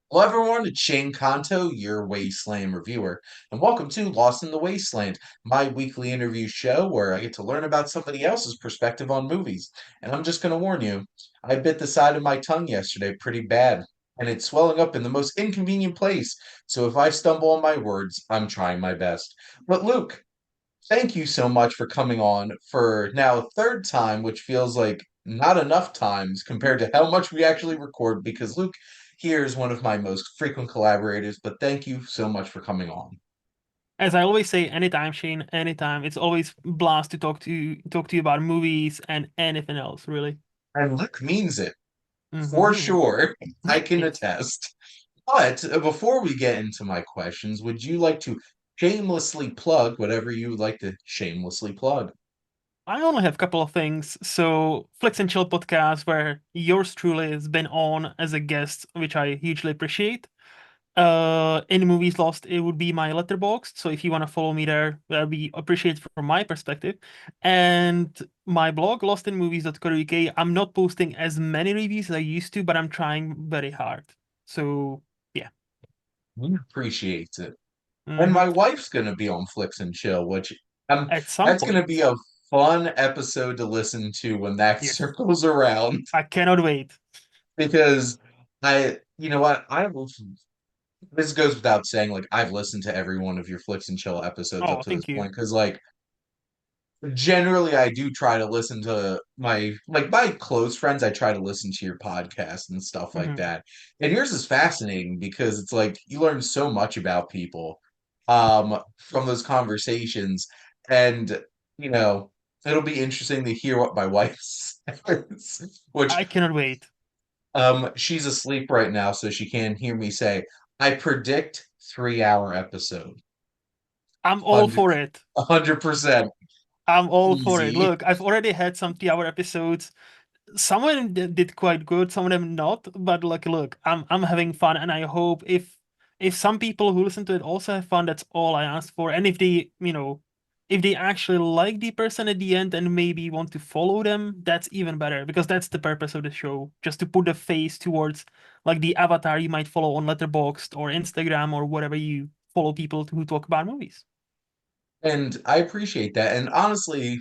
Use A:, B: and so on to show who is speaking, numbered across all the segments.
A: Hello, everyone. It's Shane Kanto, your Wasteland Reviewer, and welcome to Lost in the Wasteland, my weekly interview show where I get to learn about somebody else's perspective on movies. And I'm just going to warn you, I bit the side of my tongue yesterday pretty bad, and it's swelling up in the most inconvenient place. So if I stumble on my words, I'm trying my best. But Luke, thank you so much for coming on for now a third time, which feels like not enough times compared to how much we actually record, because Luke here is one of my most frequent collaborators, but thank you so much for coming on.
B: As I always say, anytime, Shane, anytime. It's always blast to talk to you about movies and anything else, really.
A: And Luke means it, for
B: Hmm.
A: sure. I can
B: Yes.
A: attest. But before we get into my questions, would you like to shamelessly plug whatever you would like to shamelessly plug?
B: I only have a couple of things. So, Flicks and Chill podcast, where yours truly has been on as a guest, which I hugely appreciate. In Movies Lost, it would be my letterboxd. So if you want to follow me there, that'd be appreciated from my perspective. And my blog, lostinmovies.co.uk, I'm not posting as many reviews as I used to, but I'm trying very hard. So yeah.
A: We appreciate it. And
B: Hmm.
A: my wife's gonna be on Flicks and Chill, which
B: At some
A: that's gonna be
B: point.
A: a fun episode to listen to when that
B: Yes.
A: circles around.
B: I cannot wait.
A: Because you know what, this goes without saying, like I've listened to every one of your Flicks and Chill episodes up
B: Oh,
A: to this
B: thank you.
A: point, because like generally I do try to listen to my close friends. I try to listen to your podcast and stuff like
B: Hmm.
A: that. And yours is fascinating because it's like you learn so much about people from those conversations. And you know, it'll be interesting to hear what my wife says, which
B: I cannot wait.
A: she's asleep right now, so she can't hear me say, I predict 3 hour episode.
B: I'm all
A: 100,
B: for it.
A: 100%
B: I'm all for it.
A: easy.
B: Look, I've already had some 3-hour episodes. Some of them did quite good, some of them not. But like, look, I'm having fun, and I hope if some people who listen to it also have fun, that's all I ask for. And if they, if they actually like the person at the end and maybe want to follow them, that's even better because that's the purpose of the show, just to put a face towards like the avatar you might follow on Letterboxd or Instagram or whatever you follow people who talk about movies.
A: And I appreciate that. And honestly,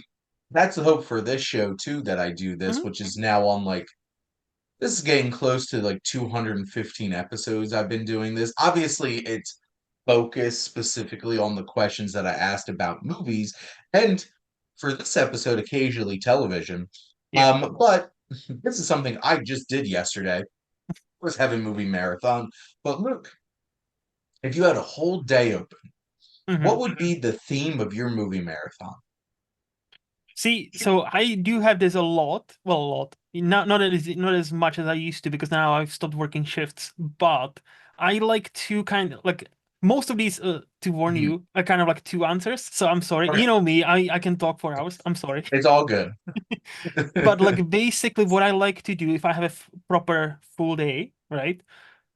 A: that's the hope for this show too, that I do this,
B: Mhm.
A: which is now on like this is getting close to like 215 episodes I've been doing this. Obviously, it's focused specifically on the questions that I asked about movies, and for this episode, occasionally television.
B: Yeah.
A: But this is something I just did yesterday. Was having movie marathon. But look, if you had a whole day open, what
B: Mhm.
A: would be the theme of your movie marathon?
B: See, so I do have this a lot. Well, a lot. Not as much as I used to because now I've stopped working shifts. But I like to kind of like most of these. To warn
A: Mhm.
B: you, are kind of like two answers. So I'm sorry.
A: Okay,
B: You know me. I can talk for hours. I'm sorry.
A: it's all good.
B: But like basically, what I like to do if I have a proper full day, right?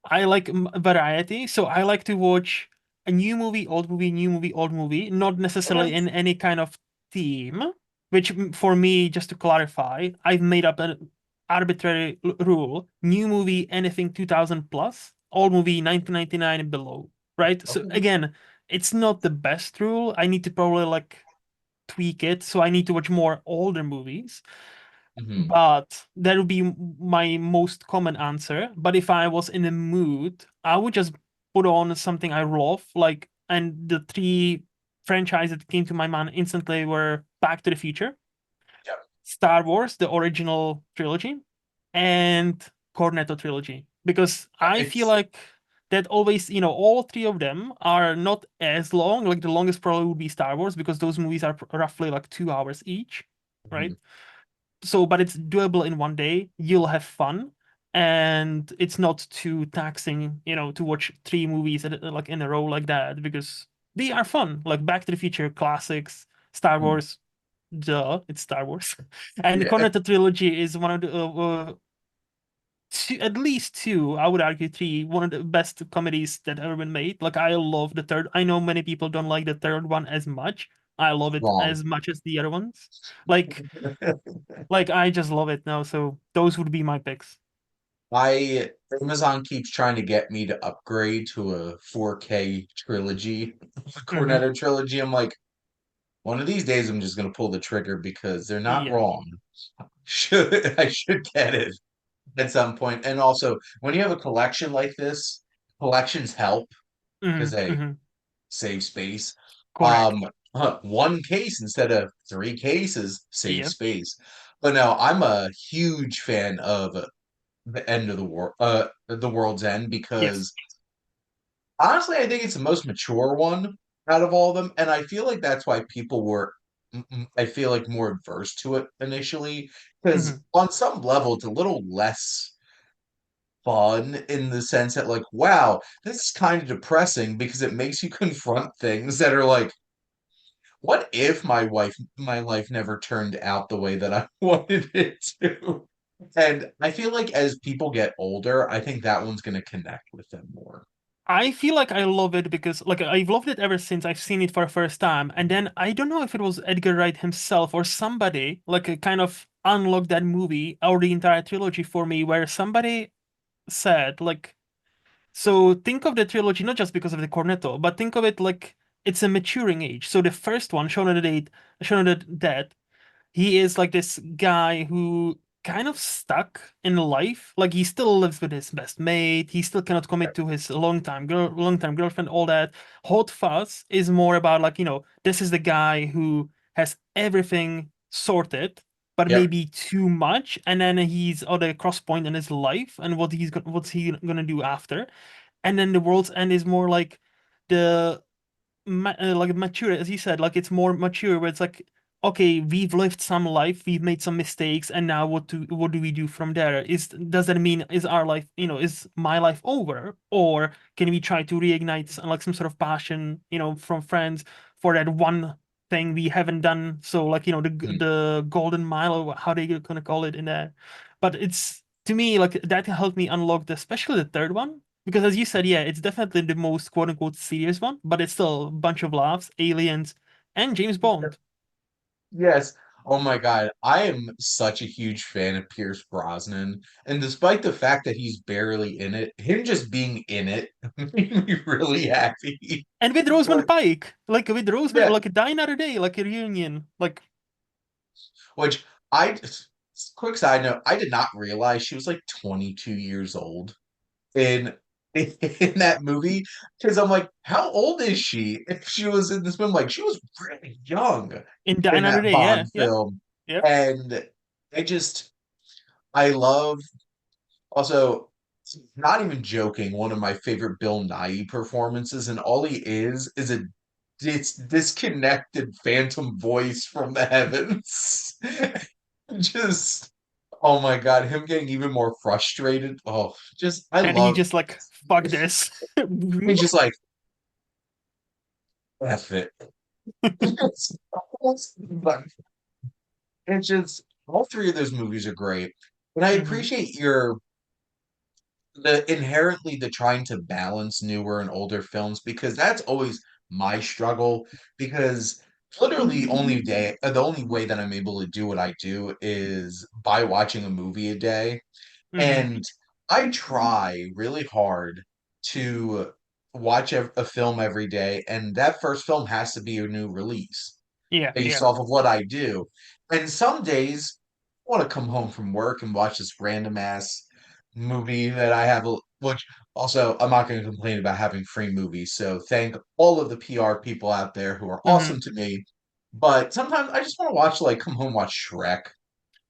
B: I like variety. So I like to watch a new movie, old movie, new movie, old movie, not necessarily in any kind of theme, which for me, just to clarify, I've made up an arbitrary rule. New movie, anything 2000 plus, old movie, 1999 and below, right? So
A: Okay.
B: again, it's not the best rule. I need to probably like tweak it. So I need to watch more older movies.
A: Mhm.
B: But that would be my most common answer. But if I was in a mood, I would just put on something I love. Like, and the three franchises that came to my mind instantly were Back to the Future,
A: Yep.
B: Star Wars, the original trilogy, and Cornetto trilogy. Because I feel
A: Nice.
B: like that always, all three of them are not as long. Like the longest probably would be Star Wars because those movies are roughly like 2 hours each, right?
A: Mhm.
B: So, but it's doable in one day. You'll have fun, and it's not too taxing, to watch three movies like in a row like that because they are fun. Like Back to the Future classics, Star
A: Mhm.
B: Wars, duh, it's Star Wars, and
A: Yeah.
B: Cornetto trilogy is one of the two, at least two, I would argue three, one of the best comedies that ever been made. Like I love the third. I know many people don't like the third one as much. I love it
A: Wrong.
B: as much as the other ones. Like like I just love it now. So those would be my picks.
A: I Amazon keeps trying to get me to upgrade to a 4K trilogy, the
B: Hmm.
A: Cornetto trilogy. I'm like, one of these days I'm just gonna pull the trigger because they're not
B: Yeah.
A: wrong. I should get it at some point. And also, when you have a collection like this, collections help because
B: Hmm.
A: they
B: Hmm.
A: save space.
B: Correct.
A: One case instead of three cases save
B: Yeah.
A: space. But no, I'm a huge fan of the end of the world, the world's end,
B: Yes.
A: because honestly, I think it's the most mature one out of all of them, and I feel like that's why people were, I feel like, more adverse to it initially, because
B: Hmm.
A: on some level, it's a little less fun in the sense that, like, wow, this is kind of depressing because it makes you confront things that are like, what if my life never turned out the way that I wanted it to? And I feel like as people get older, I think that one's going to connect with them more.
B: I feel like I love it because like I've loved it ever since I've seen it for the first time. And then I don't know if it was Edgar Wright himself or somebody like kind of unlocked that movie or the entire trilogy for me where somebody said like, so think of the trilogy not just because of the cornetto, but think of it like it's a maturing age. So the first one, Shaun of the Dead, he is like this guy who kind of stuck in life. Like he still lives with his best mate. He still cannot commit to his long-time girlfriend, all that. Hot Fuzz is more about like, this is the guy who has everything sorted, but
A: Yep.
B: maybe too much. And then he's at a cross point in his life and what's he gonna do after. And then the World's End is more like the like mature, as you said, like it's more mature, where it's like, okay, we've lived some life, we've made some mistakes, and now what do we do from there? Does that mean is our life, is my life over, or can we try to reignite like some sort of passion, from friends for that one thing we haven't done? So like
A: Mm.
B: the golden mile, or how they gonna call it in there. But it's to me like that helped me unlock especially the third one because as you said, yeah, it's definitely the most quote unquote serious one, but it's still a bunch of laughs, aliens, and James Bond.
A: Yes. Oh my God. I am such a huge fan of Pierce Brosnan. And despite the fact that he's barely in it, him just being in it made me really happy.
B: And with
A: It's
B: Rosamund
A: like,
B: Pike, like with Rosamund,
A: yeah,
B: like Die Another Day, like a reunion. Like
A: which quick side note, I did not realize she was like 22 years old in in that movie because I'm like, how old is she? If she was in this film, like she was really young
B: in Die
A: in
B: Another
A: that
B: Day, yeah,
A: Bond
B: yeah,
A: film.
B: yeah.
A: And I just I love also not even joking, one of my favorite Bill Nye performances, and all he is a disconnected phantom voice from the heavens. Just oh my God, him getting even more frustrated. Oh, just I
B: And he
A: love
B: just like, fuck this.
A: he's just like F it. It's, but it's just all three of those movies are great. And I
B: Hmm.
A: appreciate your the inherently the trying to balance newer and older films because that's always my struggle because literally the only way that I'm able to do what I do is by watching a movie a day.
B: Hmm.
A: And I try really hard to watch a film every day, and that first film has to be a new release
B: Yeah,
A: based
B: yeah.
A: off of what I do. And some days I want to come home from work and watch this random ass movie that I have, which also I'm not going to complain about having free movies. So thank all of the PR people out there who are
B: Hmm.
A: awesome to me. But sometimes I just want to watch, like, come home, watch Shrek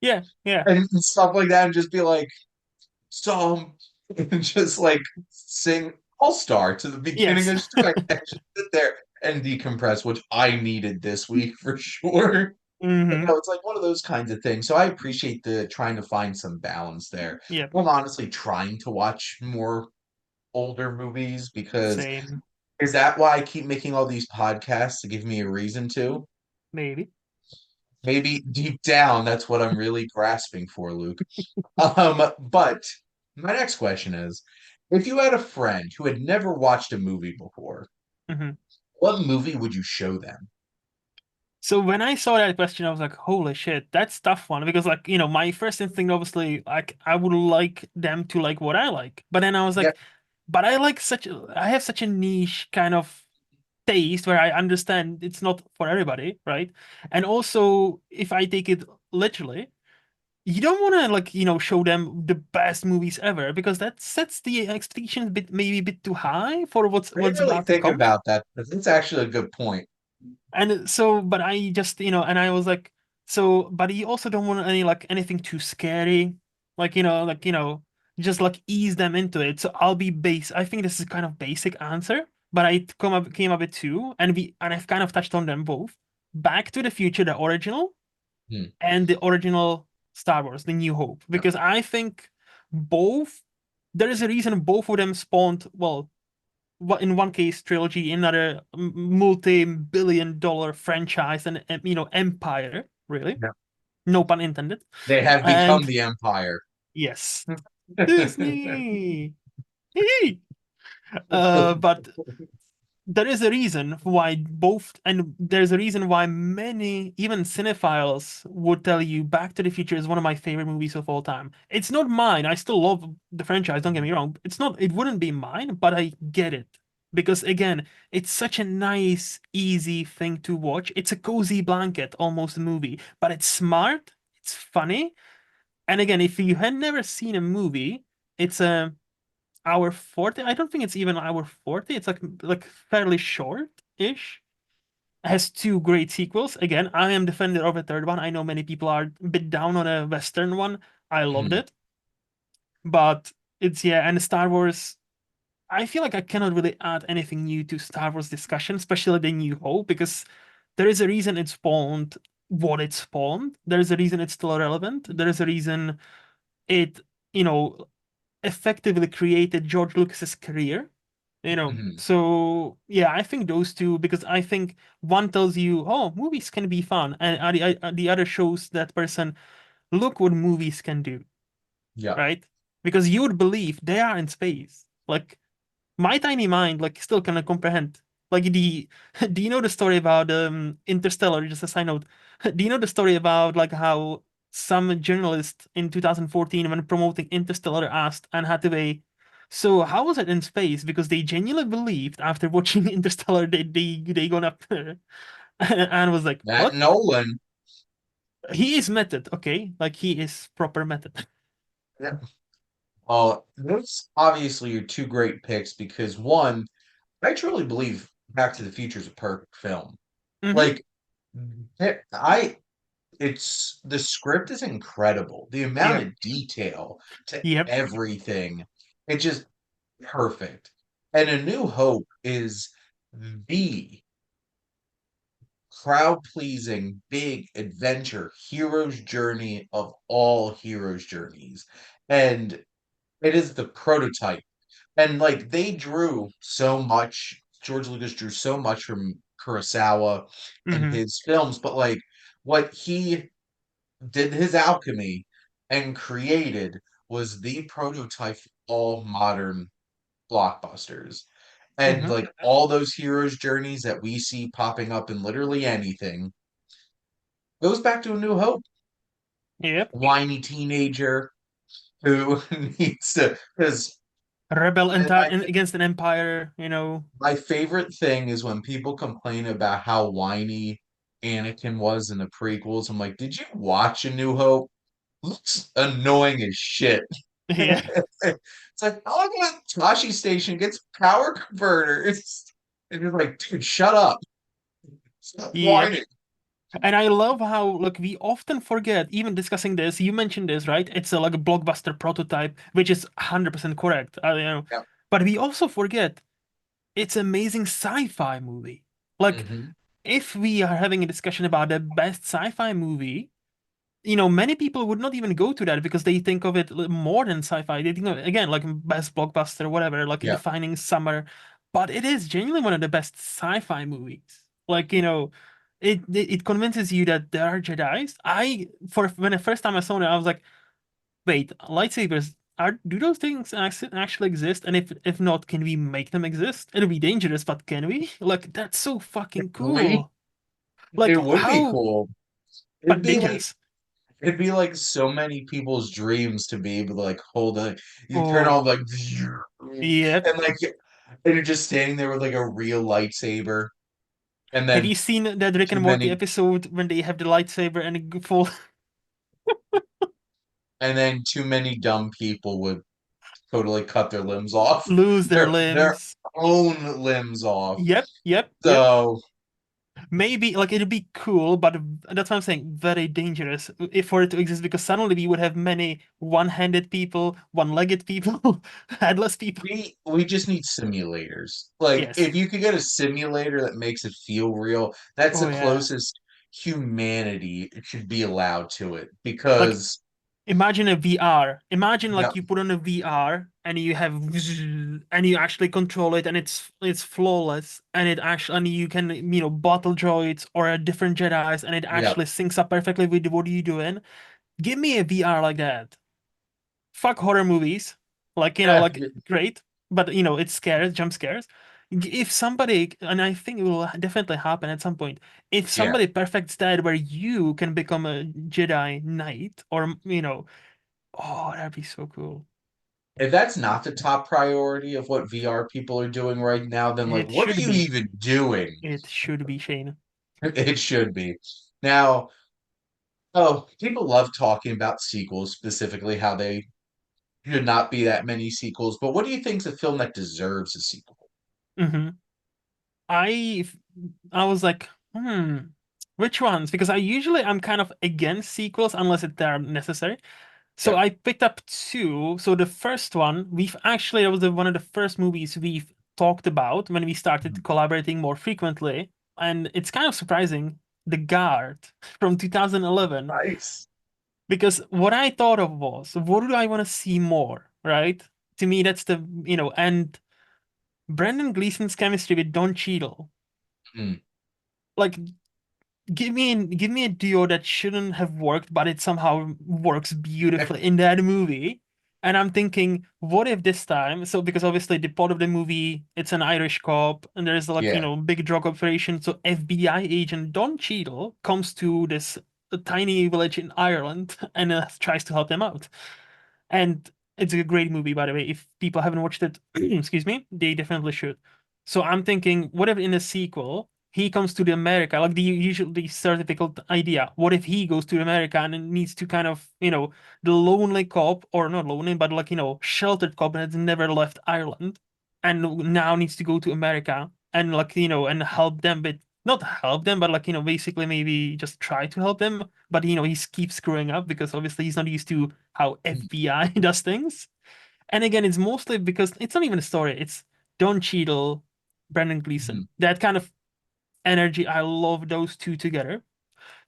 B: Yeah, yeah.
A: and stuff like that, and just be like, so, and just like sing All Star to the beginning
B: Yes.
A: of Shrek and just sit there and decompress, which I needed this week for sure. But
B: Hmm.
A: no, it's like one of those kinds of things. So I appreciate the trying to find some balance there.
B: Yeah,
A: I'm honestly trying to watch more older movies because
B: same.
A: is that why I keep making all these podcasts to give me a reason to?
B: Maybe.
A: Maybe deep down, that's what I'm really grasping for, Luke. But my next question is, if you had a friend who had never watched a movie before,
B: Hmm.
A: what movie would you show them?
B: So when I saw that question, I was like, holy shit, that's tough one. Because like, my first instinct, obviously, like I would like them to like what I like. But then I was
A: Yeah,
B: like, but I have such a niche kind of taste where I understand it's not for everybody, right? And also, if I take it literally, you don't want to like, show them the best movies ever because that sets the expectations maybe a bit too high for
A: I didn't
B: what's
A: really
B: about to
A: think
B: come.
A: about that, but that's actually a good point.
B: And so, but I just, and I was like, so, but you also don't want anything too scary, like, just like ease them into it. So I'll be base. I think this is kind of basic answer, but I came up with two, and I've kind of touched on them both. Back to the Future, the original,
A: Hmm.
B: and the original Star Wars, The New Hope,
A: Yeah.
B: because I think both, there is a reason both of them spawned, well, in one case trilogy, in another multi-billion-dollar franchise and empire, really.
A: Yeah.
B: No pun intended.
A: They have become
B: And
A: the Empire.
B: yes, Disney. But there is a reason why both, and there's a reason why many, even cinephiles, would tell you Back to the Future is one of my favorite movies of all time. It's not mine. I still love the franchise, don't get me wrong. It wouldn't be mine, but I get it. Because again, it's such a nice, easy thing to watch. It's a cozy blanket, almost movie, but it's smart, it's funny. And again, if you had never seen a movie, it's a hour 40. I don't think it's even hour 40. It's like fairly short-ish. Has two great sequels. Again, I am defender of a third one. I know many people are a bit down on a Western one. I loved
A: Hmm.
B: it. But it's, yeah, and Star Wars, I feel like I cannot really add anything new to Star Wars discussion, especially the New Hope, because there is a reason it spawned what it spawned. There is a reason it's still relevant. There is a reason it, you know, effectively created George Lucas's career.
A: Hmm.
B: So yeah, I think those two, because I think one tells you, oh, movies can be fun, and the other shows that person, look what movies can do,
A: Yeah.
B: right? Because you would believe they are in space. Like my tiny mind like still cannot comprehend. Like the do you know the story about Interstellar? Just a side note. Do you know the story about like how some journalist in 2014 when promoting Interstellar asked Anne Hathaway, so how was it in space? Because they genuinely believed after watching Interstellar they gone up there. And Anne was like,
A: That
B: what?
A: Nolan.
B: He is method, okay? Like he is proper method.
A: Yeah. Those obviously are two great picks because one, I truly believe Back to the Future is a perfect film.
B: Mm-hmm.
A: Like, I it's the script is incredible. The amount
B: Yep.
A: of detail to
B: Yep.
A: everything, it's just perfect. And A New Hope is the crowd pleasing, big adventure hero's journey of all hero's journeys. And it is the prototype. And like they drew so much, George Lucas drew so much from Kurosawa and
B: Mm-hmm.
A: his films, but like what he did, his alchemy and created was the prototype for all modern blockbusters. And
B: Mm-hmm.
A: like all those heroes' journeys that we see popping up in literally anything goes back to A New Hope.
B: Yep.
A: Whiny teenager who needs to, because
B: Rebel
A: my
B: against an empire.
A: my favorite thing is when people complain about how whiny Anakin was in the prequels. I'm like, did you watch A New Hope? Looks annoying as shit.
B: Yeah,
A: It's like, oh, I got Tashi Station gets power converters. And you're like, dude, shut up. Stop
B: yep.
A: whining.
B: And I love how like we often forget, even discussing this. You mentioned this, right? It's like a blockbuster prototype, which is 100% correct.
A: Yeah.
B: But we also forget it's amazing sci-fi movie. Like
A: Hmm.
B: if we are having a discussion about the best sci-fi movie, many people would not even go to that because they think of it more than sci-fi. They think of it, again, like best blockbuster, whatever, like
A: Yeah.
B: defining summer. But it is genuinely one of the best sci-fi movies. Like, it convinces you that there are Jedis. For when the first time I saw it, I was like, wait, lightsabers, do those things actually exist? And if not, can we make them exist? It'll be dangerous, but can we? Like, that's so fucking
A: Really?
B: cool.
A: It
B: Like
A: would be
B: how,
A: cool. It'd
B: but
A: be like
B: dangerous.
A: it'd be like so many people's dreams to be able to like hold a you turn on
B: Oh,
A: like
B: yep.
A: and like and you're just standing there with like a real lightsaber and
B: Have
A: then
B: you seen that Rick
A: too
B: and Morty
A: many
B: episode when they have the lightsaber and it fall
A: and then too many dumb people would totally cut their limbs off.
B: lose their
A: Their
B: limbs?
A: own limbs off.
B: Yep, yep, yep.
A: So
B: Maybe like it'd be cool, but that's what I'm saying. Very dangerous if for it to exist because suddenly we would have many one-handed people, one-legged people, headless people.
A: we just need simulators. Like
B: Yes.
A: if you could get a simulator that makes it feel real, that's
B: Oh
A: the
B: yeah.
A: closest humanity should be allowed to it.
B: Like
A: Because
B: imagine a VR. Imagine
A: yeah,
B: like you put on a VR and you have and you actually control it and it's flawless and it actually and you can battle droids or a different Jedi's and it
A: yeah,
B: actually syncs up perfectly with what are you doing. Give me a VR like that. Fuck horror movies. Like,
A: yeah,
B: like great, but it scares, jump scares. If somebody, and I think it will definitely happen at some point, if
A: yeah.
B: somebody perfects that where you can become a Jedi Knight, or oh, that'd be so cool.
A: If that's not the top priority of what VR people are doing right now, then like
B: It
A: what are
B: should
A: you
B: be.
A: even doing?
B: It should be, Shane.
A: It should be. Now, oh, people love talking about sequels, specifically how they should not be that many sequels. But what do you think is a film that deserves a sequel?
B: hmm I I was like, which ones? Because I'm kind of against sequels unless they're necessary. So
A: Yeah.
B: I picked up two. So the first one, that was one of the first movies we've talked about when we started collaborating more frequently. And it's kind of surprising, The Guard from 2011.
A: Nice.
B: Because what I thought of was, what do I want to see more, right? To me, that's and Brendan Gleeson's chemistry with Don Cheadle.
A: Mm.
B: Like give me a duo that shouldn't have worked, but it somehow works beautifully in that movie. And I'm thinking, what if this time? So because obviously the plot of the movie, it's an Irish cop, and there's like
A: Yeah.
B: big drug operation. So FBI agent Don Cheadle comes to this tiny village in Ireland and tries to help them out. And it's a great movie, by the way. If people haven't watched it, excuse me, they definitely should. So I'm thinking, what if in a sequel he comes to the America, like the usual, the stereotypical idea? What if he goes to America and needs to kind of, the lonely cop, or not lonely, but like sheltered cop that has never left Ireland, and now needs to go to America and like and help them with not help them, but like basically maybe just try to help them, but he keeps screwing up because obviously he's not used to how FBI does things. And again, it's mostly because it's not even a story. It's Don Cheadle, Brendan
A: Mhm.
B: Gleeson. That kind of energy. I love those two together.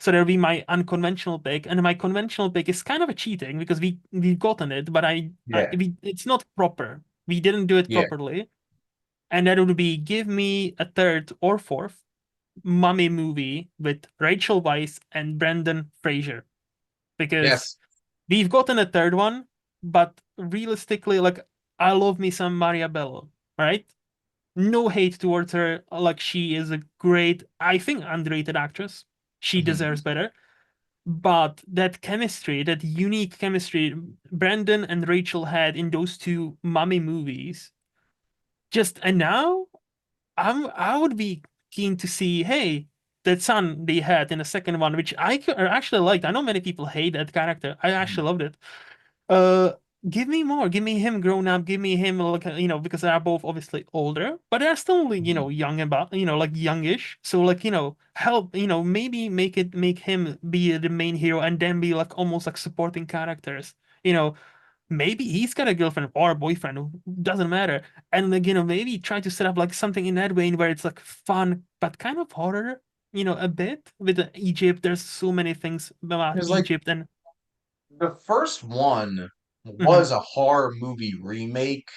B: So that'll be my unconventional pick, and my conventional pick is kind of a cheating because we've gotten it, but
A: Yeah.
B: it's not proper. We didn't do it
A: Yeah.
B: properly, and that would be give me a third or fourth mummy movie with Rachel Weisz and Brendan Fraser because
A: Yes.
B: we've gotten a third one, but realistically, like I love me some Maria Bello, right? No hate towards her. Like she is a great, I think, underrated actress. She
A: Mhm.
B: deserves better. But that chemistry, that unique chemistry Brandon and Rachel had in those two mummy movies, just and now I would be keen to see, hey, that son they had in the second one, which I actually liked. I know many people hate that character. I
A: Mhm.
B: actually loved it. Uh, give me more. Give me him grown up. Give me him like because they're both obviously older, but they're still like,
A: Mhm.
B: young about like youngish. So like help maybe make him be the main hero and then be like almost like supporting characters. You know maybe he's got a girlfriend or a boyfriend, doesn't matter. And like maybe try to set up like something in that way where it's like fun but kind of horror. A bit with Egypt. There's so many things about
A: Because like
B: Egypt and.
A: the first one
B: Mhm.
A: was a horror movie remake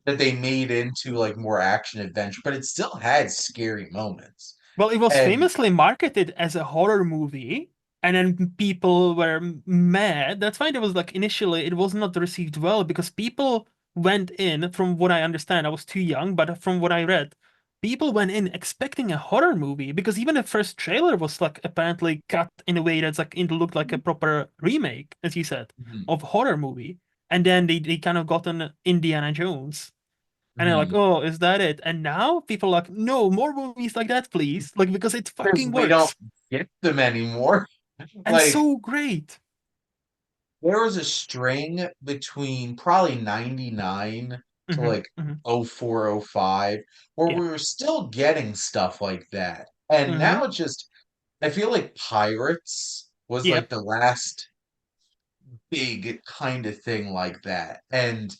A: that they made into like more action adventure, but it still had scary moments.
B: Well, it was
A: And
B: famously marketed as a horror movie, and then people were mad. That's why there was like initially it was not received well because people went in, from what I understand, I was too young, but from what I read, people went in expecting a horror movie because even the first trailer was like apparently cut in a way that's like it looked like a proper remake, as you said,
A: Mhm.
B: of horror movie. And then they kind of got an Indiana Jones. And they're like,
A: Mhm.
B: oh, is that it? And now people are like, no, more movies like that, please. Like, because it
A: Because
B: fucking
A: we don't
B: works.
A: get them anymore.
B: And
A: Like,
B: so great.
A: there was a string between probably 99 to
B: Hmm.
A: like
B: Hmm.
A: 04, 05, where
B: Yeah.
A: we were still getting stuff like that. And
B: Hmm.
A: now it's just, I feel like Pirates was like
B: Yep.
A: the last big kind of thing like that. And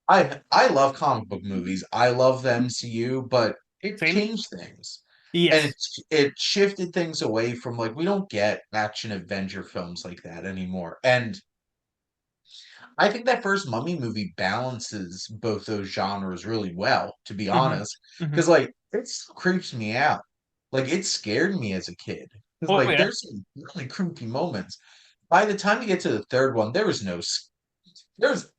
A: I love comic book movies. I love the MCU, but it
B: Same.
A: changed things. And
B: Yes.
A: it shifted things away from like we don't get action adventure films like that anymore. And I think that first Mummy movie balances both those genres really well, to be
B: Hmm.
A: honest.
B: Hmm.
A: Because like it creeps me out. Like it scared me as a kid. Because
B: Oh
A: like
B: yeah.
A: there's some really creepy moments. By the time you get to the third one, there's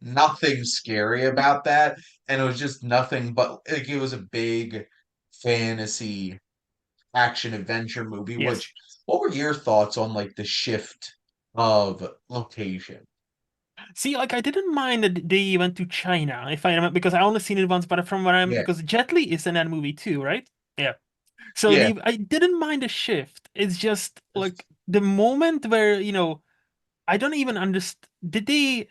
A: nothing scary about that, and it was just nothing but like it was a big fantasy action adventure movie.
B: Yes.
A: Which, what were your thoughts on like the shift of location?
B: See, like I didn't mind that they went to China, if I remember, because I only seen it once, but from what I'm
A: Yeah,
B: because Jet Li is in that movie too, right? Yeah. So
A: yeah,
B: I didn't mind the shift. It's just like the moment where, I don't even understand. Did they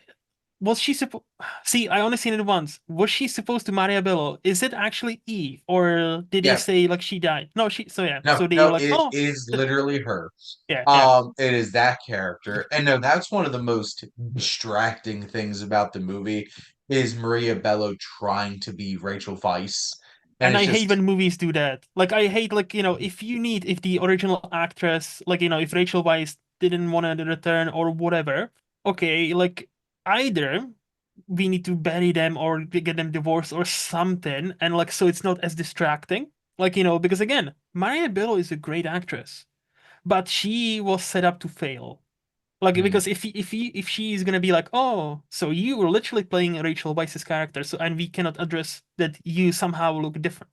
B: was she supposed see, I only seen it once. Was she supposed to marry Abello? Is it actually Eve? Or did they
A: yeah.
B: say like she died? No, she so yeah.
A: No,
B: So they
A: no,
B: were like,
A: it
B: oh,
A: is
B: that,
A: literally her.
B: yeah, yeah.
A: It is that character. And no, that's one of the most distracting things about the movie is Maria Bello trying to be Rachel Weisz. And
B: And
A: it's
B: I hate
A: just
B: when movies do that. Like I hate like, if the original actress, like, if Rachel Weisz didn't want to return or whatever, okay, like either we need to bury them or get them divorced or something, and like so it's not as distracting. Like, because again, Maria Bello is a great actress, but she was set up to fail. Like
A: mm,
B: because if she's gonna be like, oh, so you were literally playing Rachel Weisz's character, so and we cannot address that you somehow look different,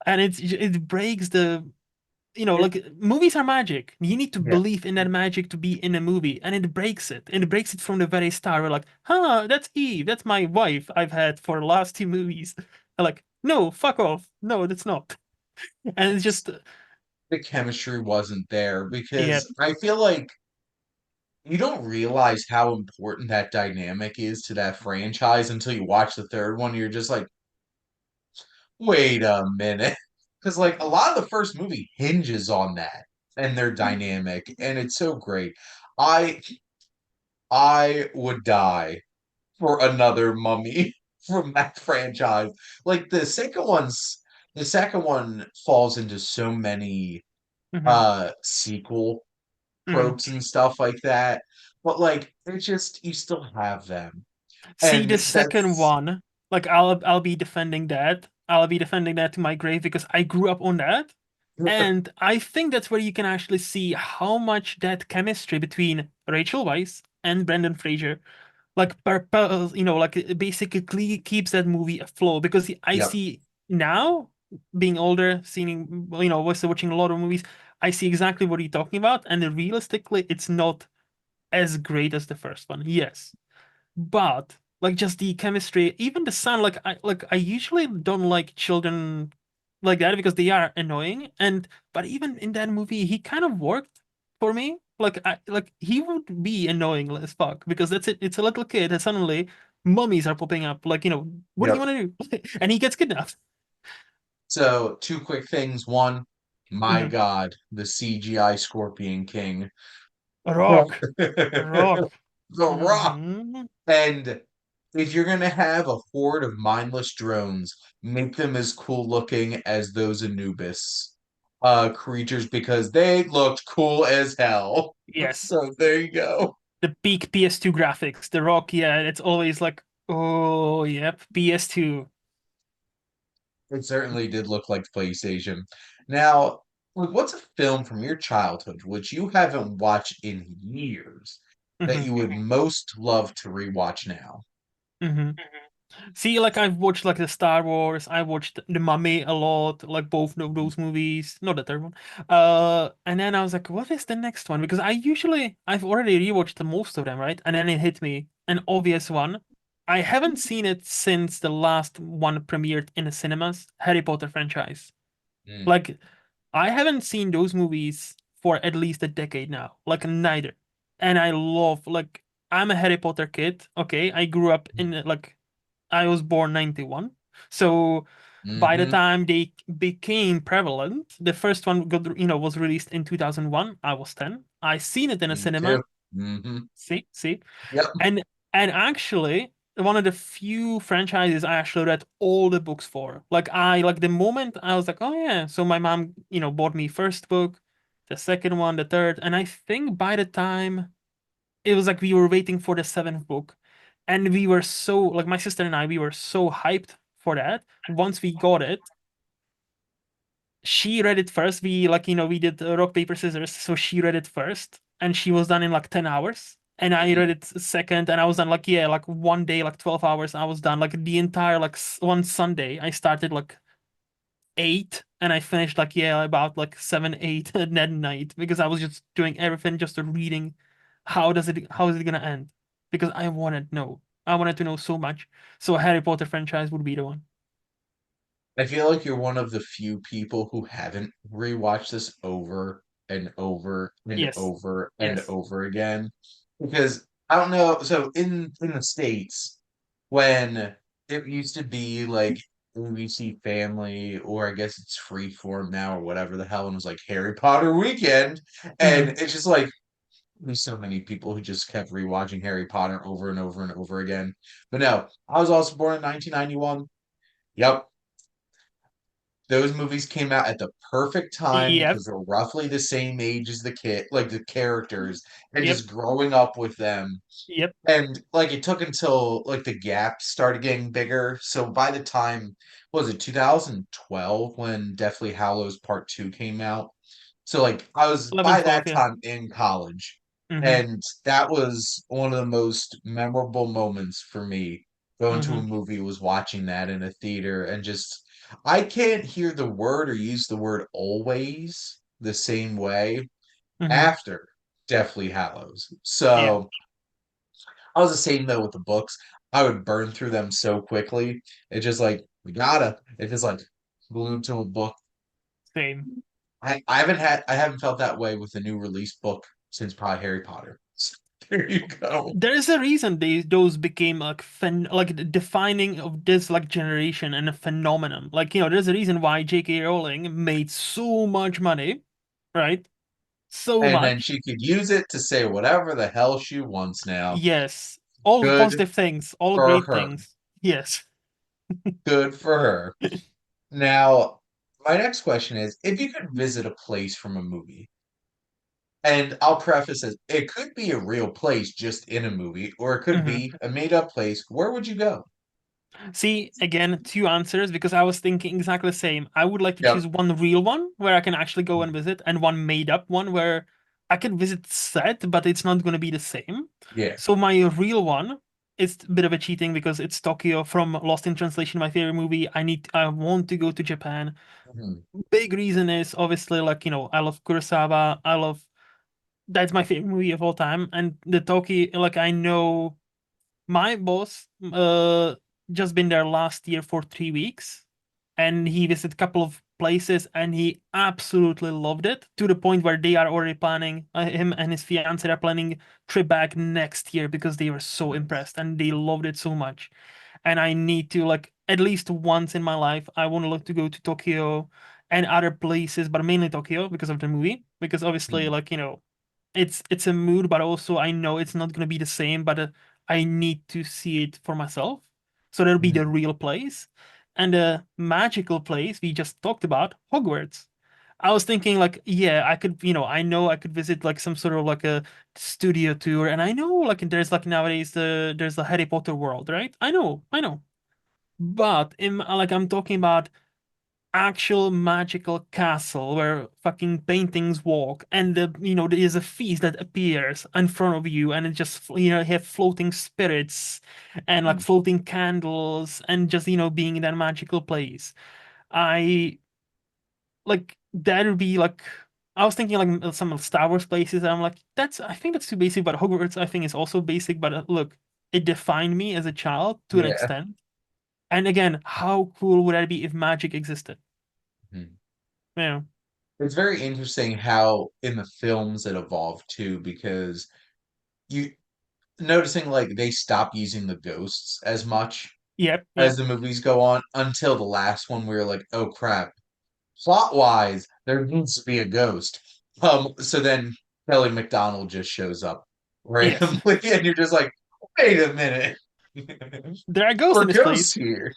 B: and it breaks the
A: it,
B: like movies are magic. You need to
A: yeah.
B: believe in that magic to be in a movie, and it breaks it. And it breaks it from the very start. We're like, huh, that's Eve, that's my wife I've had for the last two movies. I'm like, no, fuck off, no, that's not. And it's just
A: The chemistry wasn't there
B: yeah.
A: because I feel like you don't realize how important that dynamic is to that franchise until you watch the third one. You're just like, wait a minute. Because like a lot of the first movie hinges on that and their dynamic, and it's so great. I I would die for another mummy from that franchise. Like the second one falls into so many
B: Hmm.
A: sequel
B: Hmm.
A: tropes and stuff like that. But like it's just you still have them.
B: See,
A: And
B: the second
A: that's
B: one, like I'll be defending that. I'll be defending that to my grave because I grew up on that. And I think that's where you can actually see how much that chemistry between Rachel Weisz and Brendan Fraser, like, like it basically keeps that movie afloat. Because I
A: yep,
B: see now, being older, seeing, was watching a lot of movies, I see exactly what you're talking about. And realistically, it's not as great as the first one. Yes, but like just the chemistry, even the son, like I usually don't like children like that because they are annoying. And but even in that movie, he kind of worked for me. Like he would be annoying as fuck because that's it. It's a little kid, and suddenly mummies are popping up. Like, what do you
A: yep.
B: want to do? And he gets kidnapped.
A: So two quick things. One, my
B: Mhm.
A: God, the CGI Scorpion King.
B: Rock,
A: The
B: rock.
A: Rock.
B: Hmm.
A: And if you're gonna have a horde of mindless drones, make them as cool looking as those Anubis creatures because they looked cool as hell.
B: Yes,
A: So there you go.
B: the peak PS2 graphics. The rock, yeah, it's always like, oh, yep, PS2.
A: It certainly did look like PlayStation. Now, like, what's a film from your childhood which you haven't watched in years that
B: Hmm.
A: you would most love to rewatch now?
B: Hmm. See, like I've watched like the Star Wars, I watched The Mummy a lot, like both of those movies, not the third one. And then I was like, what is the next one? Because I've already rewatched the most of them, right? And then it hit me, an obvious one. I haven't seen it since the last one premiered in the cinemas, Harry Potter franchise.
A: Mm,
B: Like, I haven't seen those movies for at least a decade now, like neither. And I love, like, I'm a Harry Potter kid. Okay, I grew up in like I was born 91. So by the
A: mm-hmm.
B: time they became prevalent, the first one was released in 2001. I was 10. I seen it in a
A: Me too.
B: cinema.
A: Mm-hmm.
B: See.
A: Yep.
B: And actually one of the few franchises I actually read all the books for. Like the moment I was like, oh yeah. So my mom, bought me first book, the second one, the third, and I think by the time it was like we were waiting for the seventh book, and we were so like my sister and I, we were so hyped for that. Once we got it, she read it first. We did rock paper scissors, so she read it first, and she was done in like 10 hours. And I read it second, and I was done like yeah, like one day, like 12 hours. I was done like the entire like one Sunday. I started like 8 and I finished like yeah about like 7 8 at that night because I was just doing everything just reading how is it gonna end because I wanted to know so much, so Harry Potter franchise would be the one.
A: I feel like you're one of the few people who haven't rewatched this over and over and
B: Yes,
A: over and
B: yes.
A: over again. Because I don't know, so in the States, when it used to be like ABC Family, or I guess it's Freeform now or whatever the hell, and it was like Harry Potter weekend. And
B: Hmm.
A: it's just like there's so many people who just kept rewatching Harry Potter over and over and over again. But no, I was also born in 1991. Yep, those movies came out at the perfect time
B: Yep,
A: because they're roughly the same age as the kid, like the characters, and
B: yep,
A: just growing up with them.
B: yep.
A: And like it took until like the gap started getting bigger. So by the time, what was it 2012 when Deathly Hallows Part 2 came out? So like I was
B: 11,
A: by
B: 12.
A: that
B: Yeah.
A: time in college,
B: Hmm.
A: and that was one of the most memorable moments for me going to a
B: Hmm.
A: movie was watching that in a theater and just I can't hear the word or use the word always the same way
B: Hmm.
A: after Deathly Hallows.
B: Yeah,
A: So I was the same though with the books. I would burn through them so quickly. It's just like we gotta. It's just like glued to a book.
B: same.
A: I haven't felt that way with the new release book since probably Harry Potter. So, there you go.
B: There is a reason those became like like the defining of this like generation and a phenomenon. Like, there's a reason why J.K. Rowling made so much money, right? So
A: And then
B: much.
A: she could use it to say whatever the hell she wants now.
B: Yes. All
A: Good
B: positive things, all
A: for
B: great
A: her.
B: things. Yes.
A: Good for her. Now, my next question is if you could visit a place from a movie, and I'll preface it, it could be a real place just in a movie, or it could
B: Hmm.
A: be a made up place, where would you go?
B: See, again, two answers because I was thinking exactly the same. I would like to
A: Yep.
B: choose one real one where I can actually go and visit, and one made up one where I can visit set, but it's not going to be the same.
A: Yeah.
B: So my real one is a bit of a cheating because it's Tokyo from Lost in Translation, my favorite movie. I want to go to Japan.
A: Mhm.
B: Big reason is obviously like, I love Kurosawa. That's my favorite movie of all time. And the Tokyo, like I know my boss just been there last year for 3 weeks, and he visited a couple of places, and he absolutely loved it to the point where they are already planning. Him and his fiance are planning trip back next year because they were so
A: Nice.
B: impressed and they loved it so much. And I need to like at least once in my life, I want to look to go to Tokyo and other places, but mainly Tokyo because of the movie. Because obviously,
A: Mhm.
B: like it's a mood, but also I know it's not gonna be the same. But I need to see it for myself. So that'll be the
A: Mhm.
B: real place, and the magical place we just talked about, Hogwarts. I was thinking like, yeah, I could, I know I could visit like some sort of like a studio tour, and I know like there's like nowadays there's the Harry Potter world, right? I know. But like I'm talking about actual magical castle where fucking paintings walk, and there is a feast that appears in front of you, and it just have floating spirits and like floating candles, and just being in that magical place. I like that would be like, I was thinking like some Star Wars places, and I'm like, I think that's too basic, but Hogwarts I think is also basic. But look, it defined me as a child to an
A: Yeah.
B: extent. And again, how cool would that be if magic existed?
A: Mhm.
B: Yeah.
A: It's very interesting how in the films it evolved too, because you noticing like they stop using the ghosts as much
B: Yep.
A: as
B: Yep.
A: the movies go on until the last one we were like, oh crap, plot wise, there needs to be a ghost. So then Kelly McDonald just shows up
B: Yes.
A: randomly, and you're just like, wait a minute.
B: There are ghosts
A: Or
B: in this
A: ghosts
B: place.
A: here.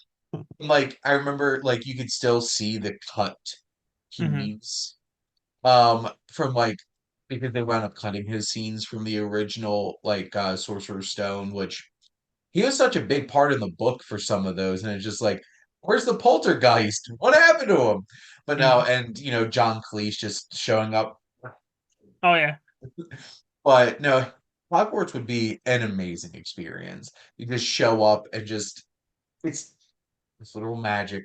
A: Like I remember like you could still see the cut
B: Hmm.
A: keys from like because they wound up cutting his scenes from the original like Sorcerer's Stone, which he was such a big part in the book for some of those, and it's just like, where's the poltergeist? What happened to him? But no,
B: Hmm.
A: and John Cleese just showing up.
B: Oh yeah.
A: But no, Hogwarts would be an amazing experience. You just show up and just it's literal magic.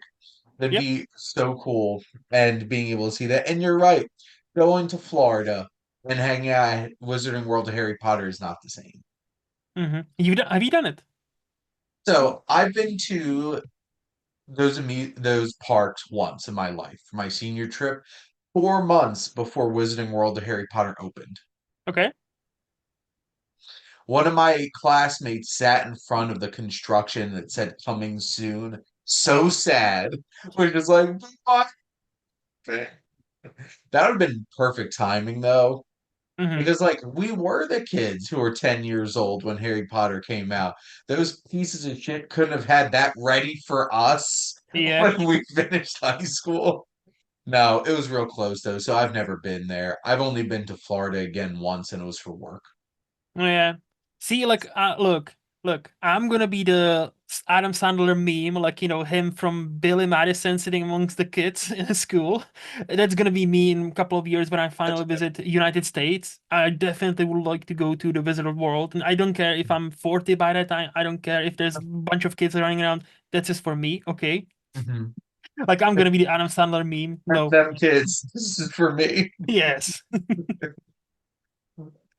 A: That'd
B: Yep.
A: be so cool, and being able to see that. And you're right, going to Florida and hanging out at Wizarding World of Harry Potter is not the same.
B: Have you done it?
A: So I've been to those parks once in my life for my senior trip, 4 months before Wizarding World of Harry Potter opened.
B: Okay.
A: One of my classmates sat in front of the construction that said coming soon. So sad. We're just like, what? That would have been perfect timing though.
B: Hmm.
A: Because like we were the kids who were 10 years old when Harry Potter came out. Those pieces of shit couldn't have had that ready for us
B: Yeah.
A: when we finished high school. No, it was real close though, so I've never been there. I've only been to Florida again once and it was for work.
B: Yeah. See, like, look, I'm gonna be the Adam Sandler meme, like, him from Billy Madison sitting amongst the kids in school. That's gonna be me in a couple of years when I finally visit United States. I definitely would like to go to the Wizard World, and I don't care if I'm 40 by that time. I don't care if there's a bunch of kids running around. That's just for me, okay?
A: Mhm.
B: Like, I'm gonna be the Adam Sandler meme. No.
A: Them kids. This is for me.
B: Yes.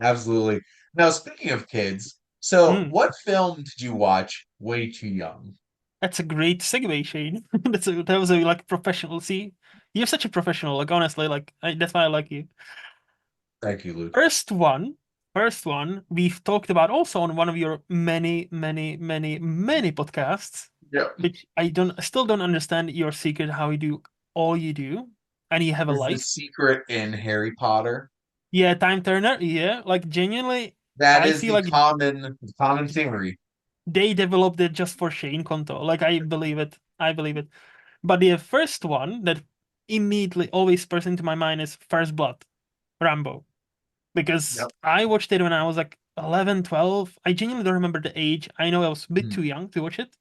A: Absolutely. Now, speaking of kids, so
B: Hmm.
A: what film did you watch way too young?
B: That's a great segue, Shane. That was a like professional. See, you're such a professional. Like honestly, that's why I like you.
A: Thank you, Luke.
B: First one, first one. We've talked about also on one of your many, many, many, many podcasts,
A: Yep.
B: which I still don't understand your secret how you do all you do, and you have a
A: Is the
B: life.
A: secret in Harry Potter?
B: Yeah, time turner. Yeah, like genuinely,
A: That
B: I
A: is
B: feel
A: the
B: like
A: common theory.
B: they developed it just for Shane Conto. Like I believe it. I believe it. But the first one that immediately always bursts into my mind is First Blood, Rambo. Because
A: Yep.
B: I watched it when I was like 11, 12. I genuinely don't remember the age. I know I was a bit
A: Hmm.
B: too young to watch it.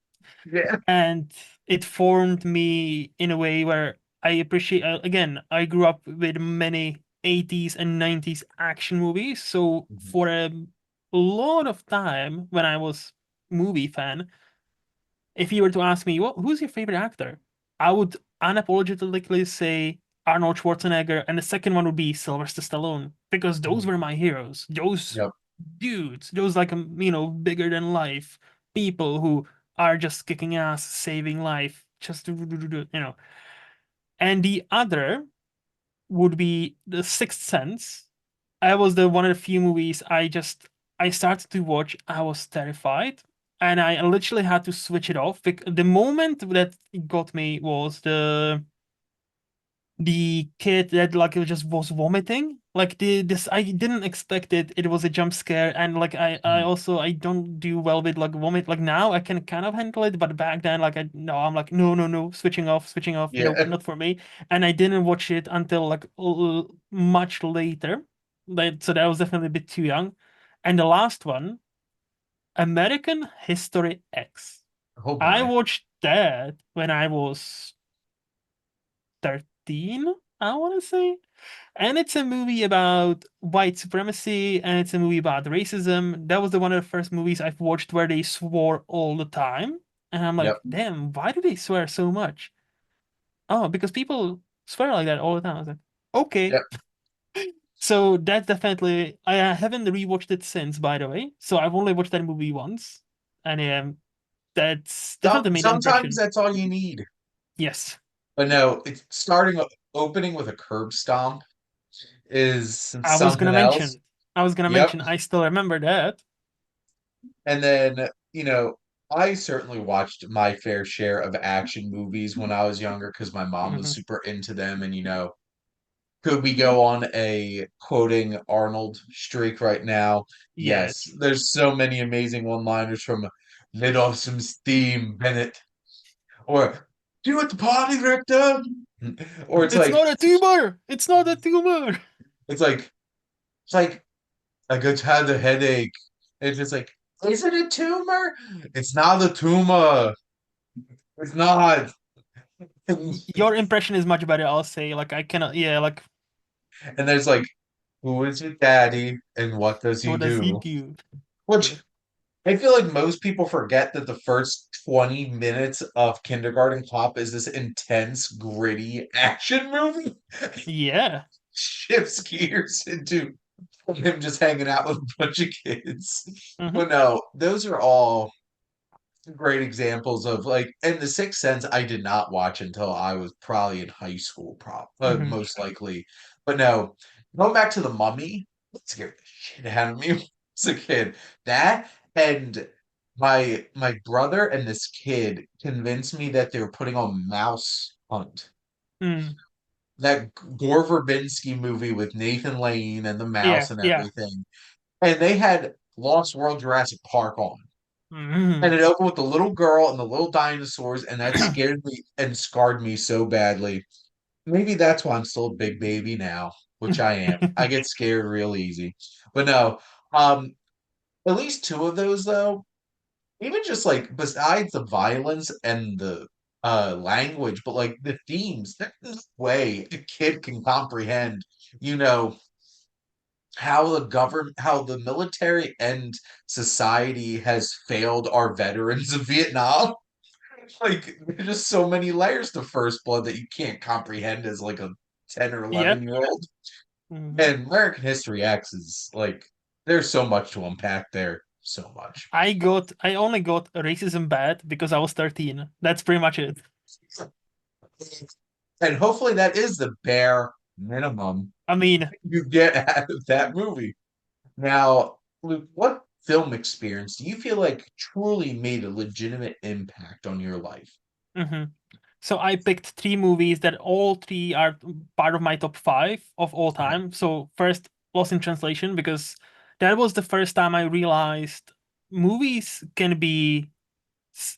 A: Yeah.
B: And it formed me in a way where I appreciate, again, I grew up with many 80s and 90s action movies. So
A: Mhm.
B: for a lot of time when I was movie fan, if you were to ask me, well, who's your favorite actor? I would unapologetically say Arnold Schwarzenegger, and the second one would be Sylvester Stallone, because those
A: Mhm.
B: were my heroes. Those
A: Yep.
B: dudes, those like bigger than life people who are just kicking ass, saving life, just to. And the other would be The Sixth Sense. I was the one of the few movies I started to watch. I was terrified, and I literally had to switch it off. The moment that it got me was the kid that like it just was vomiting. Like this, I didn't expect it. It was a jump scare, and like I
A: Mhm.
B: also I don't do well with like vomit. Like now I can kind of handle it, but back then like I no, I'm like no no no, switching off, switching off. Nope,
A: Yeah.
B: not for me. And I didn't watch it until like much later. So that was definitely a bit too young. And the last one, American History X.
A: Oh
B: I
A: my.
B: watched that when I was 13, I want to say. And it's a movie about white supremacy and it's a movie about racism. That was the one of the first movies I've watched where they swore all the time. And I'm
A: Yep.
B: like, damn, why do they swear so much? Oh, because people swear like that all the time. I was like, okay.
A: Yep.
B: So that's definitely I haven't rewatched it since, by the way. So I've only watched that movie once. And that's definitely made an
A: Sometimes
B: impression.
A: that's all you need.
B: Yes.
A: But no, it's opening with a curb stomp is
B: I was gonna
A: something else.
B: mention. I was gonna
A: Yep.
B: mention I still remember that.
A: And then, I certainly watched my fair share of action movies when I was younger because my mom was
B: Mhm.
A: super into them. And, could we go on a quoting Arnold streak right now? Yes,
B: Yes.
A: there's so many amazing one-liners from Let Off Some Steam, Bennett, or Do at the party, Richter. Or
B: It's not a tumor. It's not a tumor.
A: it's like, it's like, I just had a headache. It's just like, is it a tumor? It's not a tumor. It's not. And
B: Your impression is much better, I'll say. Like I cannot yeah, like
A: there's like, who is your daddy and what does he
B: what does he
A: do?
B: do? Yeah.
A: Which I feel like most people forget that the first 20 minutes of Kindergarten Cop is this intense, gritty action movie.
B: Yeah.
A: Shifts gears into him just hanging out with a bunch of kids.
B: Hmm.
A: But no, those are all great examples of like, and The Sixth Sense I did not watch until I was probably in high school,
B: Hmm.
A: most likely. But no, going back to The Mummy, that scared the shit out of me as a kid. That and my brother and this kid convinced me that they were putting on Mouse Hunt.
B: Mm.
A: That Gore Verbinski movie with Nathan Lane and the mouse
B: Yeah,
A: and
B: yeah.
A: everything. And they had Lost World Jurassic Park on. And
B: Hmm.
A: it opened with the little girl and the little dinosaurs, and that scared me and scarred me so badly. Maybe that's why I'm still a big baby now, which I am. I get scared real easy. But no, um, at least two of those though, even just like besides the violence and the language, but like the themes, there's no way a kid can comprehend, you know, how the military and society has failed our veterans of Vietnam. Like there's just so many layers to First Blood that you can't comprehend as like a 10 or
B: Yeah.
A: 11-year old.
B: Hmm.
A: And American History X is like there's so much to unpack there. So much.
B: I only got racism bad because I was 13. That's pretty much it.
A: And hopefully that is the bare minimum
B: I mean,
A: you get out of that movie. Now, Luke, what film experience do you feel like truly made a legitimate impact on your life?
B: hmm. So I picked three movies that all three are part of my top five of all
A: Okay.
B: time. So first, Lost in Translation, because that was the first time I realized movies can be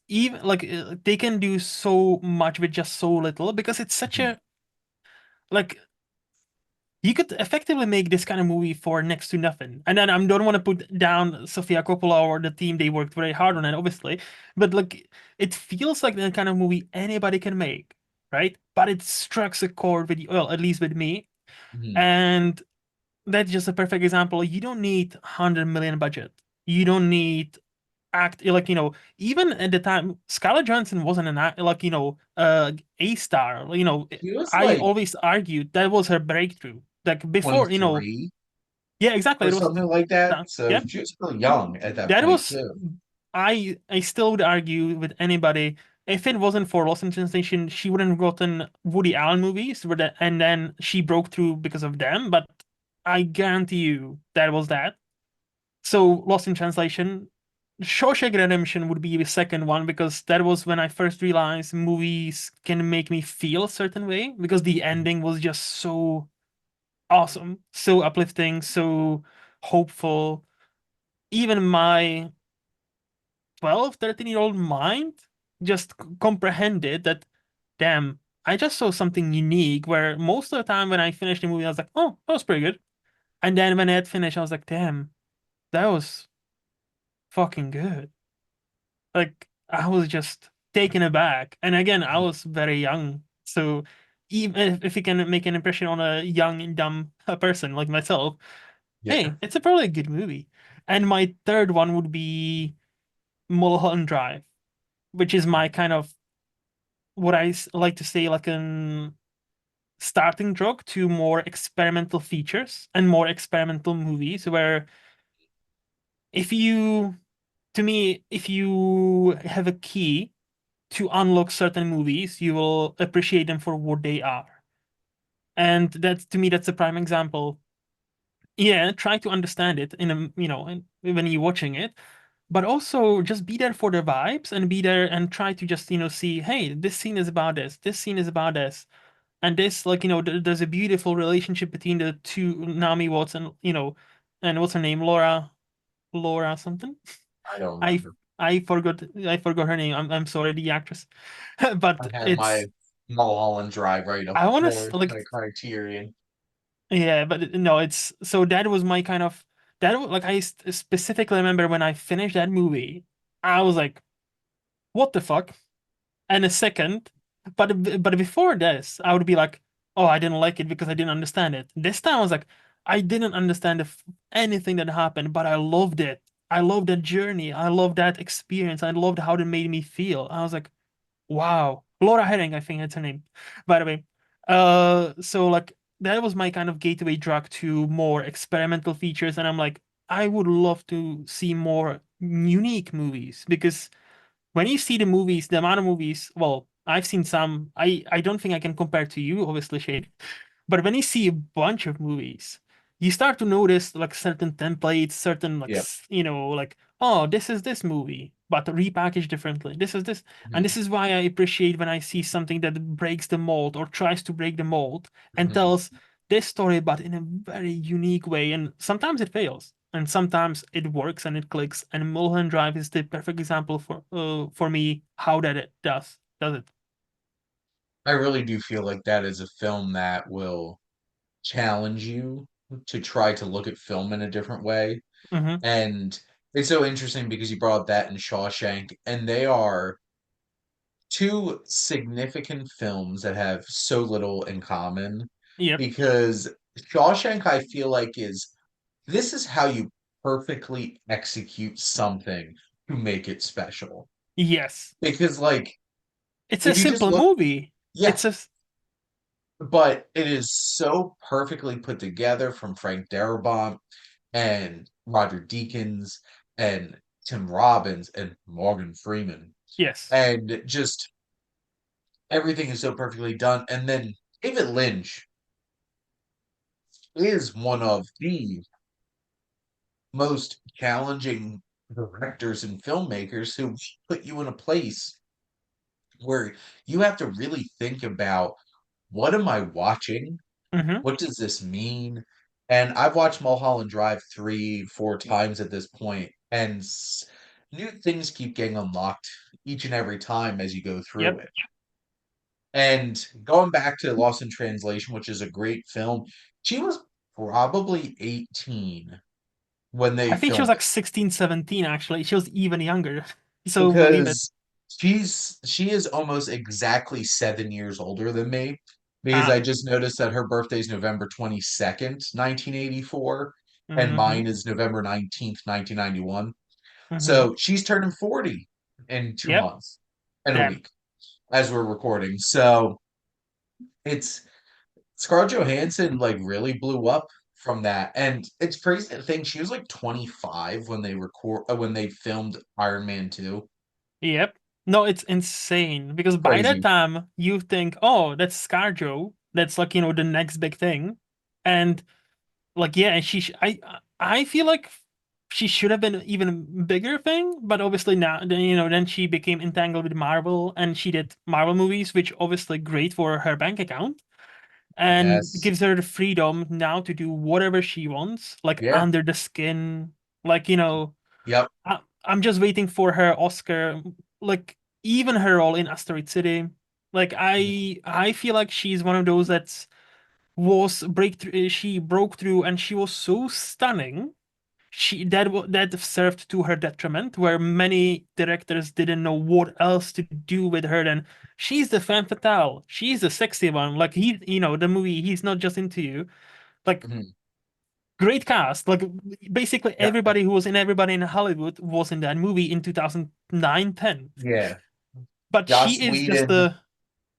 B: even like they can do so much with just so little because it's such
A: Mhm.
B: a like you could effectively make this kind of movie for next to nothing. And then I don't want to put down Sofia Coppola or the team; they worked very hard on it, obviously. But like, it feels like the kind of movie anybody can make, right? But it strikes a chord with you, well, at least with me.
A: Mhm.
B: And that's just a perfect example. You don't need 100 million budget. You don't need act like even at the time Scarlett Johansson wasn't an act like a star.
A: He was
B: I
A: like
B: always argued that was her breakthrough. Like before,
A: 23
B: yeah, exactly.
A: or
B: It was
A: something like that. So
B: yeah.
A: she was really young at that
B: That
A: point
B: was
A: too.
B: I still would argue with anybody if it wasn't for Lost in Translation, she wouldn't have gotten Woody Allen movies, and then she broke through because of them. But I guarantee you that was that. So Lost in Translation, Shawshank Redemption would be the second one because that was when I first realized movies can make me feel a certain way because the ending was just so awesome, so uplifting, so hopeful. Even my 12, 13-year-old mind just comprehended that, damn, I just saw something unique where most of the time when I finished the movie, I was like, oh, that was pretty good. And then when it finished, I was like, damn, that was fucking good. Like I was just taken aback. And again, I was very young. So even if it can make an impression on a young and dumb person like myself,
A: Yeah.
B: hey, it's a probably a good movie. And my third one would be Mulholland Drive, which is my kind of what like to say like an starting drug to more experimental features and more experimental movies where if you to me if you have a key to unlock certain movies you will appreciate them for what they are, and that's to me that's a prime example. Yeah, try to understand it in a when you're watching it, but also just be there for the vibes and be there and try to just see, hey, this scene is about this, this scene is about this, and this, like, there's a beautiful relationship between the two, Naomi Watts and and what's her name, Laura something.
A: I don't
B: I
A: remember.
B: I forgot her name. I'm sorry, the actress.
A: I
B: But
A: have my
B: it's
A: Mulholland Drive right up
B: I want
A: there,
B: to like
A: my Criterion.
B: yeah, but no, it's so that was my kind of like specifically remember when I finished that movie, I was like, what the fuck? And a second, but before this, I would be like, oh, I didn't like it because I didn't understand it. This time I was like, I didn't understand anything that happened, but I loved it. I loved that journey. I loved that experience. I loved how it made me feel. I was like, wow. Laura Herring, I think that's her name, by the way. So like that was my kind of gateway drug to more experimental features, and I'm like, I would love to see more unique movies because when you see the movies, the amount of movies, well, I've seen some. I don't think I can compare to you, obviously, Shade. But when you see a bunch of movies, you start to notice like certain templates, certain like
A: Yep.
B: like, oh, this is this movie, but repackaged differently. This is this, and this
A: Mhm.
B: is why I appreciate when I see something that breaks the mold or tries to break the mold and
A: Mhm.
B: tells this story, but in a very unique way. And sometimes it fails, and sometimes it works and it clicks. And Mulholland Drive is the perfect example for me how that it does it.
A: I really do feel like that is a film that will challenge you to try to look at film in a different way.
B: Hmm.
A: And it's so interesting because you brought up that in Shawshank, and they are two significant films that have so little in common.
B: Yep.
A: Because Shawshank, I feel like, this is how you perfectly execute something to make it special.
B: Yes.
A: Because, like,
B: It's a
A: if you just
B: simple
A: look,
B: movie.
A: yeah,
B: It's a
A: but it is so perfectly put together from Frank Darabont and Roger Deakins and Tim Robbins and Morgan Freeman.
B: yes.
A: And just everything is so perfectly done. And then David Lynch is one of the most challenging directors and filmmakers who put you in a place where you have to really think about, what am I watching?
B: Hmm.
A: What does this mean? And I've watched Mulholland Drive 3, 4 times at this point, and new things keep getting unlocked each and every time as you go through
B: Yep.
A: it. And going back to Lost in Translation, which is a great film, she was probably 18 when they
B: I think she was
A: filmed
B: like
A: it,
B: 16, 17, actually. She was even younger. So believe it.
A: because she is almost exactly 7 years older than me, because
B: Ah.
A: I just noticed that her birthday is November 22nd, 1984, and
B: Hmm.
A: mine is November 19th, 1991.
B: Hmm.
A: So she's turning 40 in two
B: Yep.
A: months and a
B: Damn.
A: week as we're recording. So it's Scarlett Johansson, like, really blew up from that. And it's crazy to think she was like 25 when when they filmed Iron Man 2.
B: Yep. No, it's insane because by that
A: Crazy.
B: time you think, oh, that's ScarJo. That's like, the next big thing. And like, yeah, I feel like she should have been even bigger thing, but obviously now, then she became entangled with Marvel and she did Marvel movies, which obviously great for her bank account and
A: Yes.
B: gives her the freedom now to do whatever she wants, like
A: Yeah.
B: under the skin, like,
A: Yep.
B: I'm just waiting for her Oscar, like even her role in Asteroid City. Like I feel like she's one of those that was breakthrough. She broke through, and she was so stunning that served to her detriment, where many directors didn't know what else to do with her. Then she's the femme fatale, she's the sexy one. Like the movie, he's not just into you. Like
A: Mhm.
B: great cast. Like basically
A: Yeah,
B: everybody in Hollywood was in that movie in 2009, 10.
A: yeah.
B: But she
A: Joss
B: is just
A: Whedon,
B: the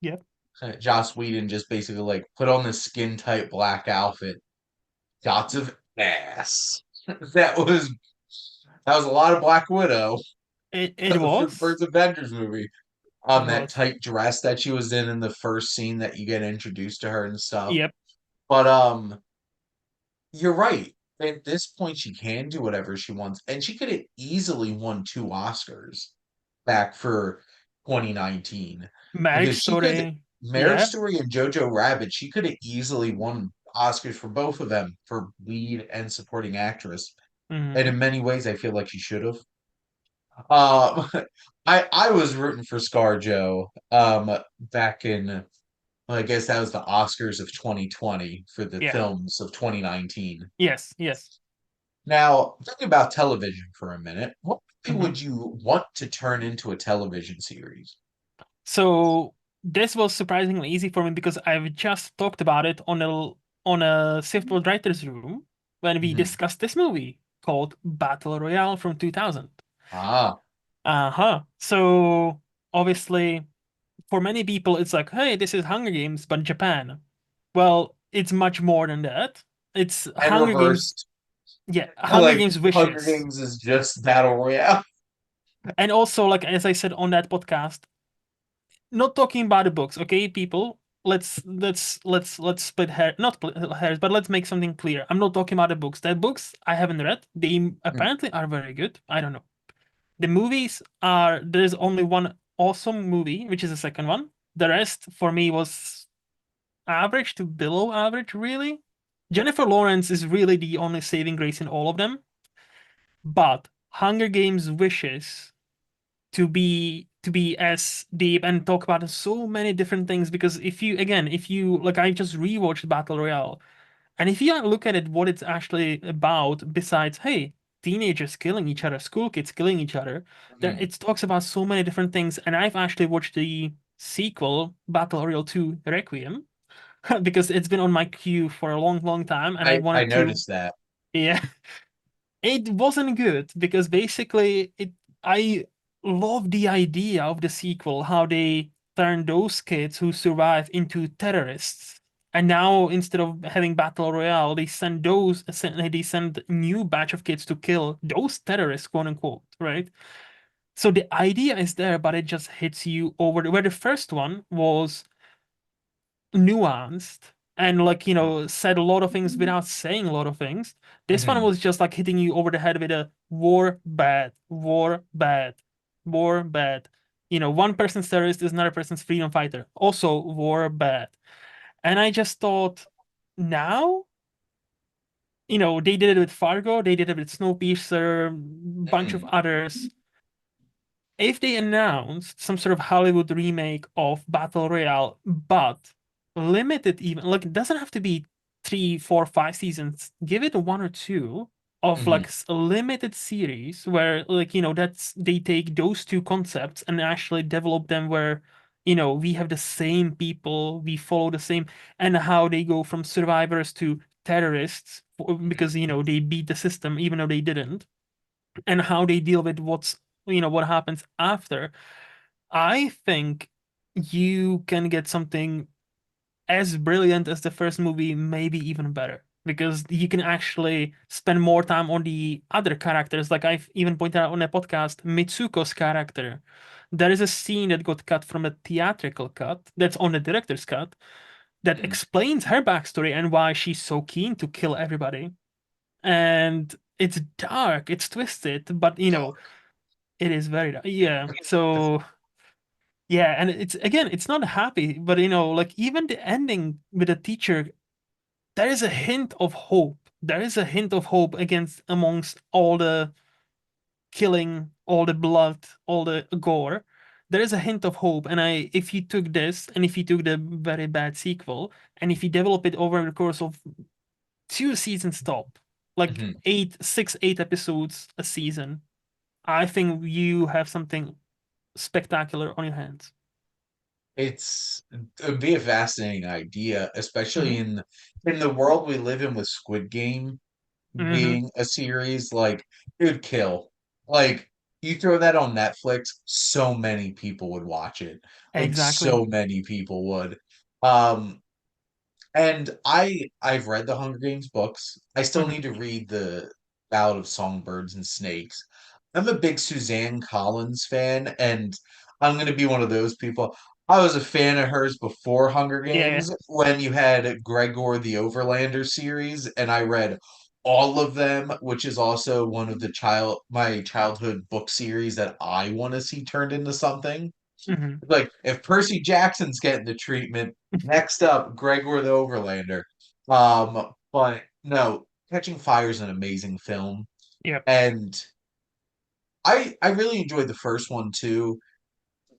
B: yeah.
A: Joss Whedon just basically like put on this skin tight black outfit, dots of ass. That was that was a lot of Black Widow
B: It
A: for the
B: was.
A: first Avengers movie.
B: It
A: That
B: was.
A: tight dress that she was in the first scene that you get introduced to her and stuff.
B: Yep.
A: But you're right. At this point, she can do whatever she wants, and she could have easily won 2 Oscars back for 2019
B: Marriage
A: because she could
B: Story.
A: Marriage
B: Yeah.
A: Story and Jojo Rabbit. She could have easily won Oscars for both of them for lead and supporting actress, and
B: Hmm.
A: in many ways, I feel like she should have. Um, I was rooting for ScarJo back in well, I guess that was the Oscars of 2020 for the
B: Yeah.
A: films of 2019.
B: Yes. Yes.
A: Now, thinking about television for a minute, what movie
B: Hmm.
A: would you want to turn into a television series?
B: So this was surprisingly easy for me because I've just talked about it on a SiftPop writers room when we
A: Mhm.
B: discussed this movie called Battle Royale from 2000.
A: Ah,
B: Uh-huh. So obviously for many people it's like, hey, this is Hunger Games, but Japan. Well, it's much more than that. It's
A: and
B: Hunger Games,
A: reversed.
B: yeah, Hunger
A: Like
B: Games
A: Hunger
B: wishes.
A: Games is just battle royale.
B: And also, like as I said on that podcast, not talking about the books, okay, people. Let's split hair, not split hairs, but let's make something clear. I'm not talking about the books. The books I haven't read. They
A: Mm,
B: apparently are very good. I don't know. The movies are there's only one awesome movie, which is the second one. The rest for me was average to below average, really. Jennifer Lawrence is really the only saving grace in all of them. But Hunger Games wishes to be as deep and talk about so many different things because if you like I just rewatched Battle Royale and if you look at it what it's actually about besides hey teenagers killing each other school kids killing each other there
A: mhm.
B: it talks about so many different things and I've actually watched the sequel Battle Royale 2 Requiem because it's been on my queue for a long time and I
A: I
B: wanted to
A: noticed that.
B: yeah it wasn't good because basically it I love the idea of the sequel, how they turn those kids who survive into terrorists. And now instead of having battle royale, they send new batch of kids to kill those terrorists, quote unquote, right? So the idea is there, but it just hits you over where the first one was nuanced and like said a lot of things without saying a lot of things. This one
A: Mhm.
B: was just like hitting you over the head with a war bad, war bad, war bad. One person's terrorist is another person's freedom fighter, also war bad. And I just thought now they did it with Fargo, they did it with Snowpiercer, bunch of
A: Mhm.
B: others. If they announced some sort of Hollywood remake of Battle Royale, but limited even like it doesn't have to be 3, 4, 5 seasons. Give it one or two of
A: Mhm.
B: like a limited series where like that's they take those two concepts and actually develop them where we have the same people, we follow the same and how they go from survivors to terrorists because they beat the system even though they didn't and how they deal with what happens after. I think you can get something as brilliant as the first movie, maybe even better. Because you can actually spend more time on the other characters. Like I've even pointed out on a podcast, Mitsuko's character. There is a scene that got cut from a theatrical cut that's on the director's cut that
A: Mhm.
B: explains her backstory and why she's so keen to kill everybody. And it's dark, it's twisted, but it is very dark. Yeah. So yeah, and it's again, it's not happy, but like even the ending with the teacher, there is a hint of hope. There is a hint of hope against amongst all the killing, all the blood, all the gore. There is a hint of hope, and if you took this, and if you took the very bad sequel, and if you develop it over the course of 2 seasons top, like
A: Mhm.
B: 8 episodes a season. I think you have something spectacular on your hands.
A: It'd be a fascinating idea,
B: Hmm.
A: especially in the world we live in with Squid Game
B: Hmm.
A: being a series, like it would kill. Like you throw that on Netflix, so many people would watch it. Like
B: Exactly.
A: so many people would. Um And I've read the Hunger Games books. I still
B: Hmm.
A: need to read the Ballad of Songbirds and Snakes. I'm a big Suzanne Collins fan, and I'm gonna be one of those people. I was a fan of hers before Hunger
B: Yeah, yeah.
A: Games when you had Gregor the Overlander series, and I read all of them, which is also one of the my childhood book series that I want to see turned into something.
B: Hmm.
A: Like if Percy Jackson's getting the treatment, next up Gregor the Overlander. But no, Catching Fire is an amazing film,
B: Yep.
A: and I really enjoyed the first one too.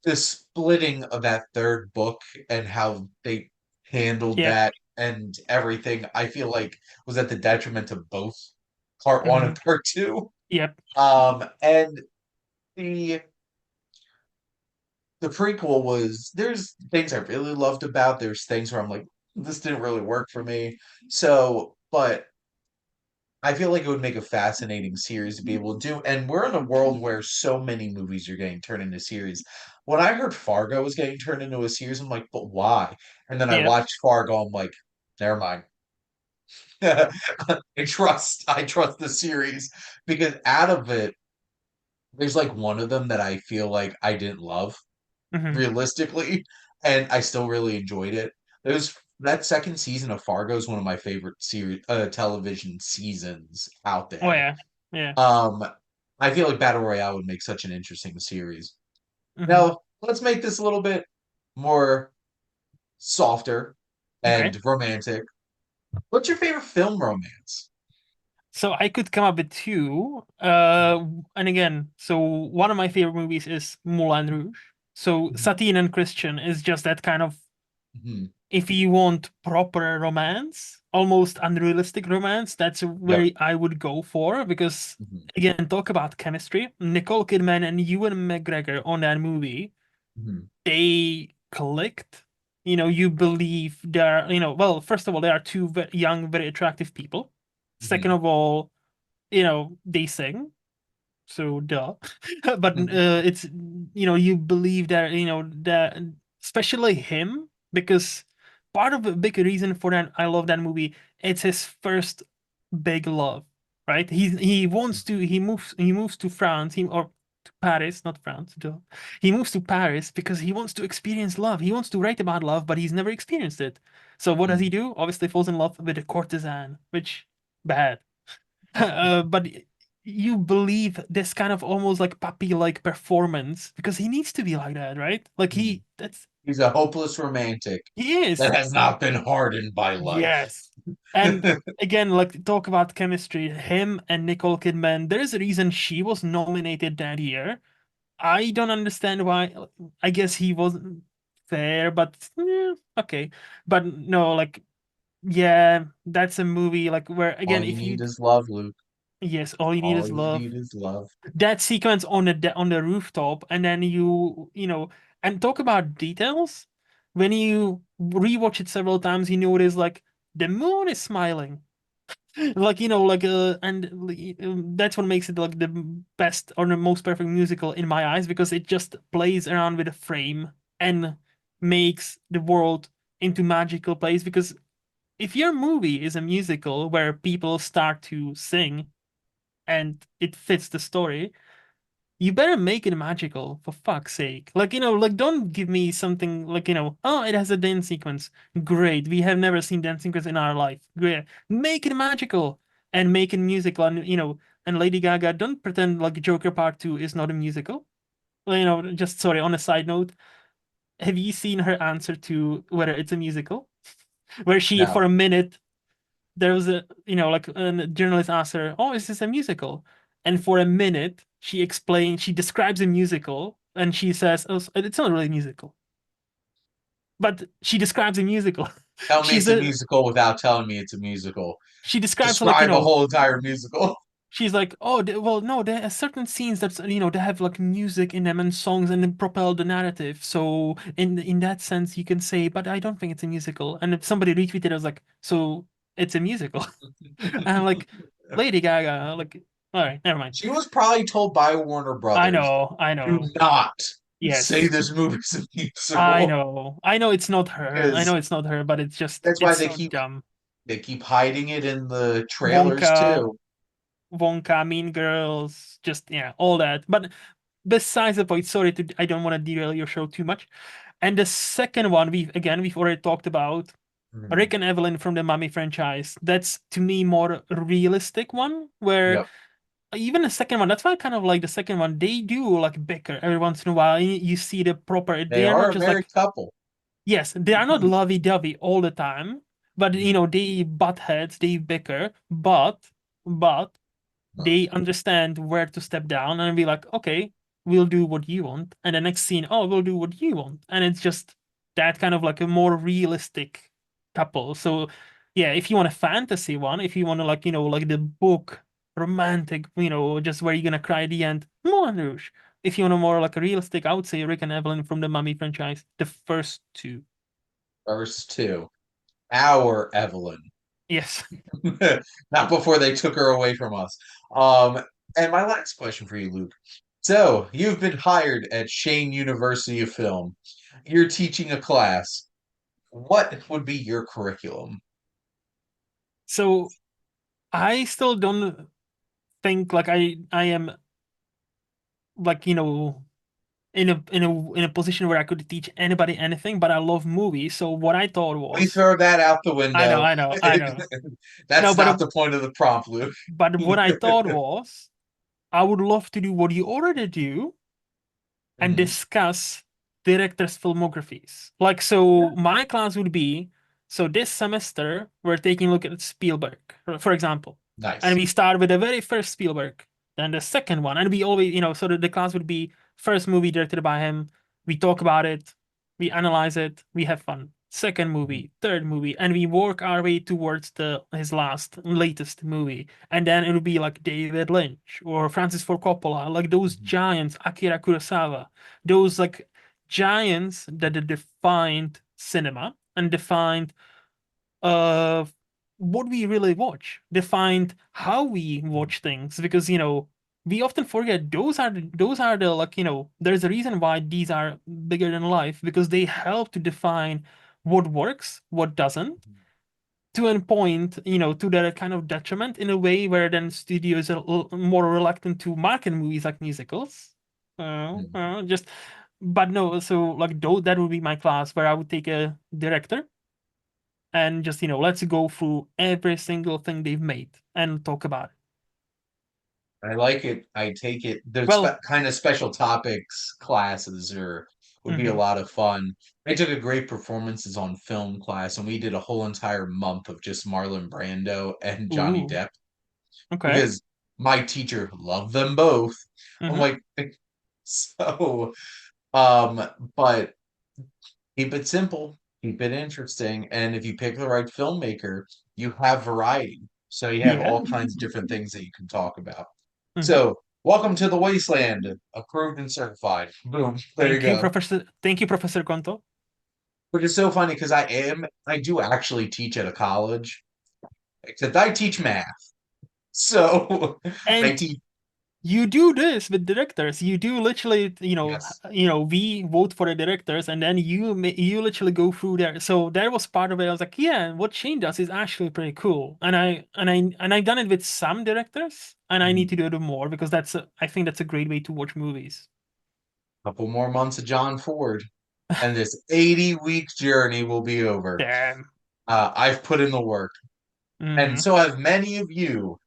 A: The splitting of that third book and how they handled
B: Yep.
A: that and everything, I feel like was at the detriment of both part one
B: Hmm.
A: and part two.
B: Yep.
A: And the the prequel was there's things I really loved about. There's things where I'm like, this didn't really work for me. So, but I feel like it would make a fascinating series to be able to do. And we're in a world where so many movies are getting turned into series. When I heard Fargo was getting turned into a series, I'm like, but why? And then I
B: Yep.
A: watched Fargo, I'm like, never mind. I trust the series because out of it, there's like one of them that I feel like I didn't love
B: Hmm.
A: realistically, and I still really enjoyed it. There's that second season of Fargo is one of my favorite series television seasons out
B: Oh
A: there.
B: yeah. Yeah.
A: Um, I feel like Battle Royale would make such an interesting series.
B: Hmm.
A: Now, let's make this a little bit more softer
B: Okay.
A: and romantic. What's your favorite film romance?
B: So I could come up with two. And again, so one of my favorite movies is Moulin Rouge. So
A: Mhm,
B: Satine and Christian is just that kind of,
A: mhm,
B: if you want proper romance, almost unrealistic romance, that's
A: yep.
B: where I would go for because
A: Mhm,
B: again, talk about chemistry. Nicole Kidman and Ewan McGregor on that movie,
A: mhm,
B: they clicked. You believe they're, well, first of all, they are two very young, very attractive people. Second
A: mhm,
B: of all, they sing, so duh. But
A: mhm,
B: it's, you believe that, that especially him, because part of a big reason for that I love that movie, it's his first big love, right? He wants to he moves to France, or to Paris, not France, duh. He moves to Paris because he wants to experience love. He wants to write about love, but he's never experienced it. So what does he
A: mhm,
B: do? Obviously falls in love with a courtesan, which bad. But you believe this kind of almost like puppy-like performance because he needs to be like that, right? Like
A: mhm.
B: that's
A: He's a hopeless romantic
B: he is.
A: that has not been hardened by life.
B: Yes. And again, like talk about chemistry, him and Nicole Kidman, there's a reason she was nominated that year. I don't understand why. I guess he wasn't fair, but okay. But no, like yeah, that's a movie like where
A: All
B: again,
A: you
B: if you
A: need is love, Luke.
B: yes, all you need
A: All
B: is
A: you
B: love.
A: need is love.
B: That sequence on the rooftop, and then and talk about details. When you rewatch it several times, you notice like the moon is smiling, like and that's what makes it like the best or the most perfect musical in my eyes because it just plays around with a frame and makes the world into magical place. Because if your movie is a musical where people start to sing and it fits the story, you better make it magical, for fuck's sake. Like, like don't give me something like, oh, it has a dance sequence. Great. We have never seen dance sequence in our life. Great. Make it magical and make it musical. And, and Lady Gaga, don't pretend like Joker Part 2 is not a musical. Well, just sorry, on a side note, have you seen her answer to whether it's a musical? Where she, for
A: No.
B: a minute, there was like a journalist asked her, "Oh, is this a musical?" And for a minute, she describes a musical, and she says, "Oh, it's not really a musical." but she describes a musical.
A: Tell me
B: She's
A: it's a
B: a
A: musical without telling me it's a musical.
B: she describes like,
A: Describe a whole entire musical.
B: she's like, oh, well, no, there are certain scenes that's, they have like music in them and songs and they propel the narrative. So in that sense, you can say, but I don't think it's a musical. And if somebody retweeted, I was like, so it's a musical. And I'm like, Lady Gaga, like, all right, never mind.
A: She was probably told by Warner
B: I
A: Brothers,
B: know, I
A: do
B: know.
A: not say
B: Yes,
A: this movie's a musical
B: I know it's not her. I
A: because
B: know it's not her, but it's just,
A: that's why
B: it's so dumb.
A: they keep hiding it in the trailers
B: Wonka,
A: too.
B: Wonka, Mean Girls, just yeah, all that. But besides the point, sorry to I don't want to derail your show too much. And the second one, we've already talked about
A: Mhm.
B: Rick and Evelyn from the Mummy franchise. That's to me more realistic one, where
A: Yep,
B: even the second one, that's why I kind of like the second one. They do like bicker every once in a while. You see the proper,
A: they
B: they are
A: are
B: not
A: a
B: just
A: married
B: like,
A: couple.
B: yes, they are not lovey-dovey all the time, but they butt heads, they bicker, but they understand where to step down and be like, okay, we'll do what you want. And the next scene, oh, we'll do what you want. And it's just that kind of like a more realistic couple. So yeah, if you want a fantasy one, if you want to like, like the book romantic, just where you're gonna cry at the end, Moulin Rouge. If you want a more like a realistic, I would say Rick and Evelyn from the Mummy franchise, the first two.
A: First two. Our Evelyn.
B: Yes.
A: Not before they took her away from us. Um, and my last question for you, Luke. So, you've been hired at Shane University of Film. You're teaching a class. What would be your curriculum?
B: So I still don't think like I am like, in a position where I could teach anybody anything, but I love movies. So what I thought
A: We
B: was,
A: throw that out the
B: I know,
A: window.
B: I know, I know. No,
A: That's not the point of the prompt, Luke.
B: but what I thought was, I would love to do what you already do and
A: Mhm.
B: discuss directors' filmographies. Like, so my class would be, so this semester we're taking a look at Spielberg, for example, and
A: Nice.
B: we start with the very first Spielberg, then the second one, and we always, so the class would be first movie directed by him. We talk about it, we analyze it, we have fun. Second
A: Mhm.
B: movie, third movie, and we work our way towards the his latest movie, and then it would be like David Lynch or Francis Ford Coppola, like those
A: Mhm.
B: giants, Akira Kurosawa, those like giants that have defined cinema and defined uh what we really watch, defined how we watch things, because we often forget those are the like there's a reason why these are bigger than life, because they help to define what works, what doesn't, to a point, to their kind of detriment in a way where then studios are more reluctant to market movies like musicals.
A: Mhm.
B: Just, but no, so like that would be my class where I would take a director and just, let's go through every single thing they've made and talk about it.
A: I like it. I take it. The
B: Well,
A: kind of special topics classes would be a
B: hmm
A: lot of fun. I took a great performances on film class, and we did a whole entire month of just Marlon Brando and Johnny
B: ooh,
A: Depp
B: okay.
A: because my teacher loved them both. I'm
B: hmm
A: like, so, um, but keep it simple, keep it interesting, and if you pick the right filmmaker, you have variety. So you have
B: Yeah.
A: all kinds of different things that you can talk about.
B: hmm
A: So, welcome to the Wasteland, approved and certified. Boom, there you
B: Thank you,
A: go.
B: Professor. Thank you, Professor Conto.
A: Which is so funny because I do actually teach at a college, except I teach math. So I
B: And
A: teach,
B: you do this with directors. You do literally,
A: yes.
B: we vote for the directors, and then you literally go through there. So that was part of it. I was like, yeah, what Shane does is actually pretty cool. And I've done it with some directors, and I need
A: Mhm.
B: to do it more because I think that's a great way to watch movies.
A: Couple more months of John Ford, and this 80-week journey will be over.
B: Damn.
A: I've put in the work. And
B: hmm
A: so have many of you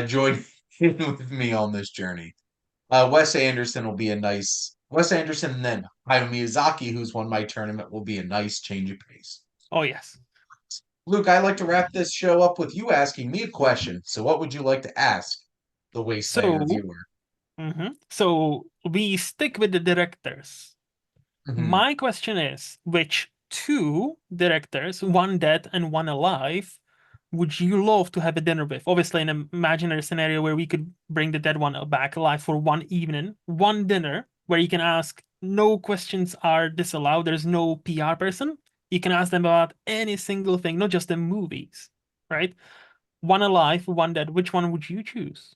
A: joined in with me on this journey. Wes Anderson and then Hayao Miyazaki, who's won my tournament, will be a nice change of pace.
B: Oh yes.
A: Luke, I'd like to wrap this show up with you asking me a question. So what would you like to ask the Wasteland
B: So,
A: reviewer?
B: so we stick with the directors.
A: Mhm.
B: My question is, which two directors, one dead and one alive, would you love to have a dinner with? Obviously, in an imaginary scenario where we could bring the dead one back alive for one evening, one dinner where you can ask, no questions are disallowed. There's no PR person. You can ask them about any single thing, not just the movies, right? One alive, one dead. Which one would you choose?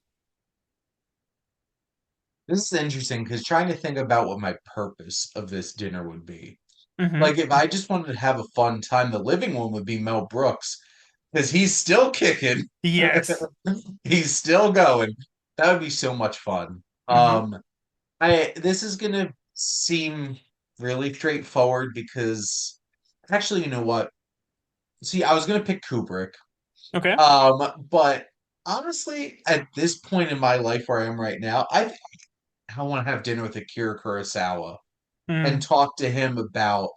A: This is interesting because trying to think about what my purpose of this dinner would be.
B: Mm-hmm.
A: Like, if I just wanted to have a fun time, the living one would be Mel Brooks because he's still kicking.
B: Yes.
A: He's still going. That would be so much fun.
B: Mm-hmm.
A: I this is gonna seem really straightforward because actually, you know what? See, I was gonna pick Kubrick.
B: Okay.
A: But honestly, at this point in my life where I am right now, I think I want to have dinner with Akira Kurosawa and
B: Mm,
A: talk to him about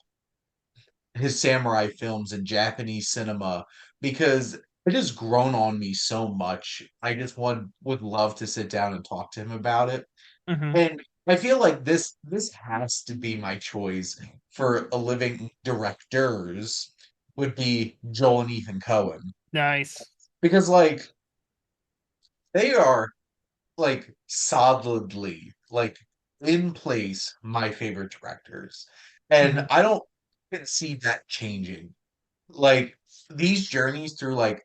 A: his samurai films and Japanese cinema because it has grown on me so much. I just would love to sit down and talk to him about it.
B: mm-hmm.
A: And I feel like this has to be my choice for a living directors would be Joel and Ethan Cohen
B: Nice.
A: because like they are like solidly like in place my favorite directors.
B: Mm-hmm.
A: And I don't can see that changing. Like these journeys through like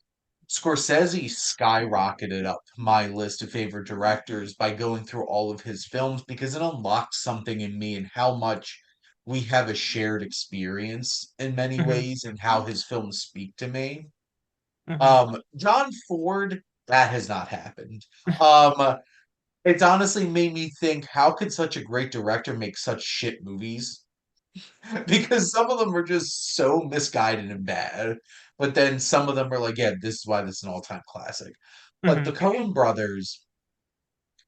A: Scorsese skyrocketed up my list of favorite directors by going through all of his films because it unlocked something in me and how much we have a shared experience in many
B: Mm-hmm.
A: ways and how his films speak to me.
B: Mm-hmm.
A: John Ford, that has not happened. Um, it's honestly made me think, how could such a great director make such shit movies? Because some of them are just so misguided and bad. But then some of them are like, yeah, this is why this is an all-time classic. But
B: Mm-hmm.
A: the Coen brothers,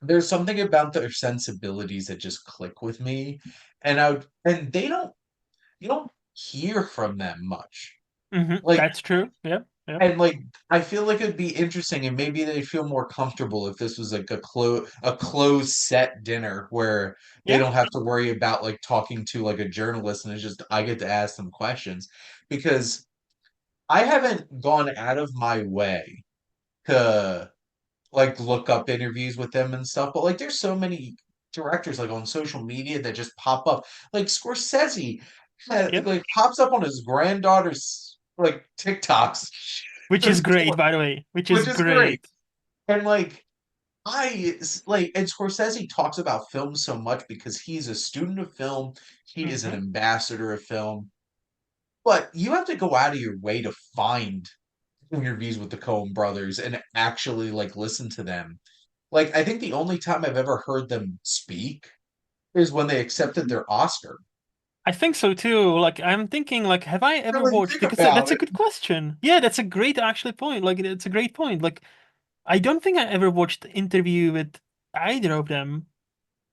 A: there's something about their sensibilities that just click with me. And they don't you don't hear from them much.
B: Mm-hmm.
A: Like
B: That's true. Yep. Yep.
A: and like I feel like it'd be interesting and maybe they'd feel more comfortable if this was like a closed set dinner where they
B: Yeah.
A: don't have to worry about like talking to like a journalist and it's just I get to ask them questions because I haven't gone out of my way to like look up interviews with them and stuff, but like there's so many directors like on social media that just pop up. Like Scorsese
B: Yep.
A: like pops up on his granddaughter's like TikToks.
B: Which is great, by the way. Which is
A: Which is great.
B: great.
A: And like like and Scorsese talks about film so much because he's a student of film, he is an
B: Mm-hmm.
A: ambassador of film, but you have to go out of your way to find interviews with the Coen brothers and actually like listen to them. Like I think the only time I've ever heard them speak is when they accepted their Oscar.
B: I think so too. Like I'm thinking, like, have I ever
A: Really
B: watched?
A: think
B: Because
A: about
B: that's a
A: it.
B: good question. Yeah, that's a great actually point. Like it's a great point. Like I don't think I ever watched the interview with either of them.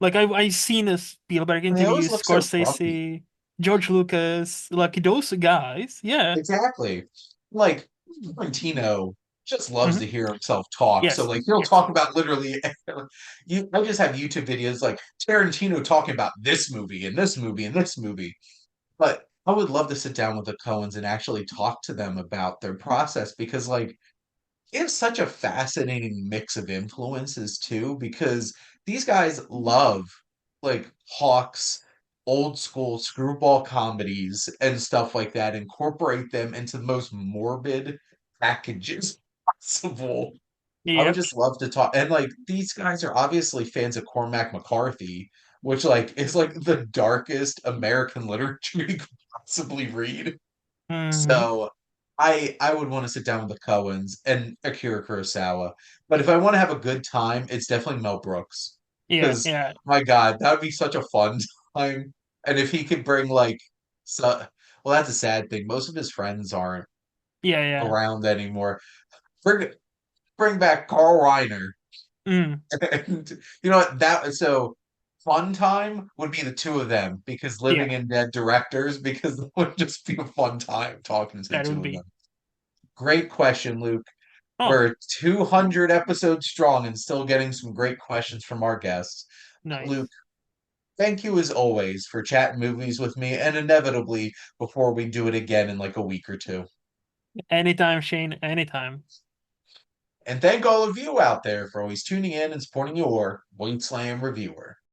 B: Like I seen a Spielberg
A: And they
B: interview,
A: always look so grumpy.
B: Scorsese, George Lucas, like those guys. Yeah.
A: Exactly. Like Tarantino just loves
B: Hmm.
A: to hear himself talk. So
B: Yes.
A: like he'll
B: Yes.
A: talk about literally you I just have YouTube videos like Tarantino talking about this movie and this movie and this movie. But I would love to sit down with the Coens and actually talk to them about their process because like it's such a fascinating mix of influences too, because these guys love like Hawks, old school screwball comedies and stuff like that, incorporate them into the most morbid packages possible. I would
B: Yep.
A: just love to talk. And like these guys are obviously fans of Cormac McCarthy, which like is like the darkest American literature you could possibly read.
B: Hmm.
A: So I would want to sit down with the Coens and Akira Kurosawa. But if I want to have a good time, it's definitely Mel Brooks.
B: Yeah.
A: Because
B: Yeah.
A: my God, that would be such a fun time. And if he could bring like so well, that's a sad thing. Most of his friends aren't
B: Yeah. Yeah.
A: around anymore. Bring bring back Carl Reiner.
B: Mm.
A: And you know what? That so fun time would be the two of them because
B: Yeah.
A: living in dead directors because it would just be a fun time talking to the
B: That
A: two
B: would
A: of them.
B: be.
A: Great question, Luke.
B: Oh,
A: We're 200 episodes strong and still getting some great questions from our guests. Luke,
B: nice.
A: Thank you as always for chatting movies with me, and inevitably before we do it again in like a week or two.
B: Anytime, Shane, anytime.
A: And thank all of you out there for always tuning in and supporting your Wasteland Reviewer.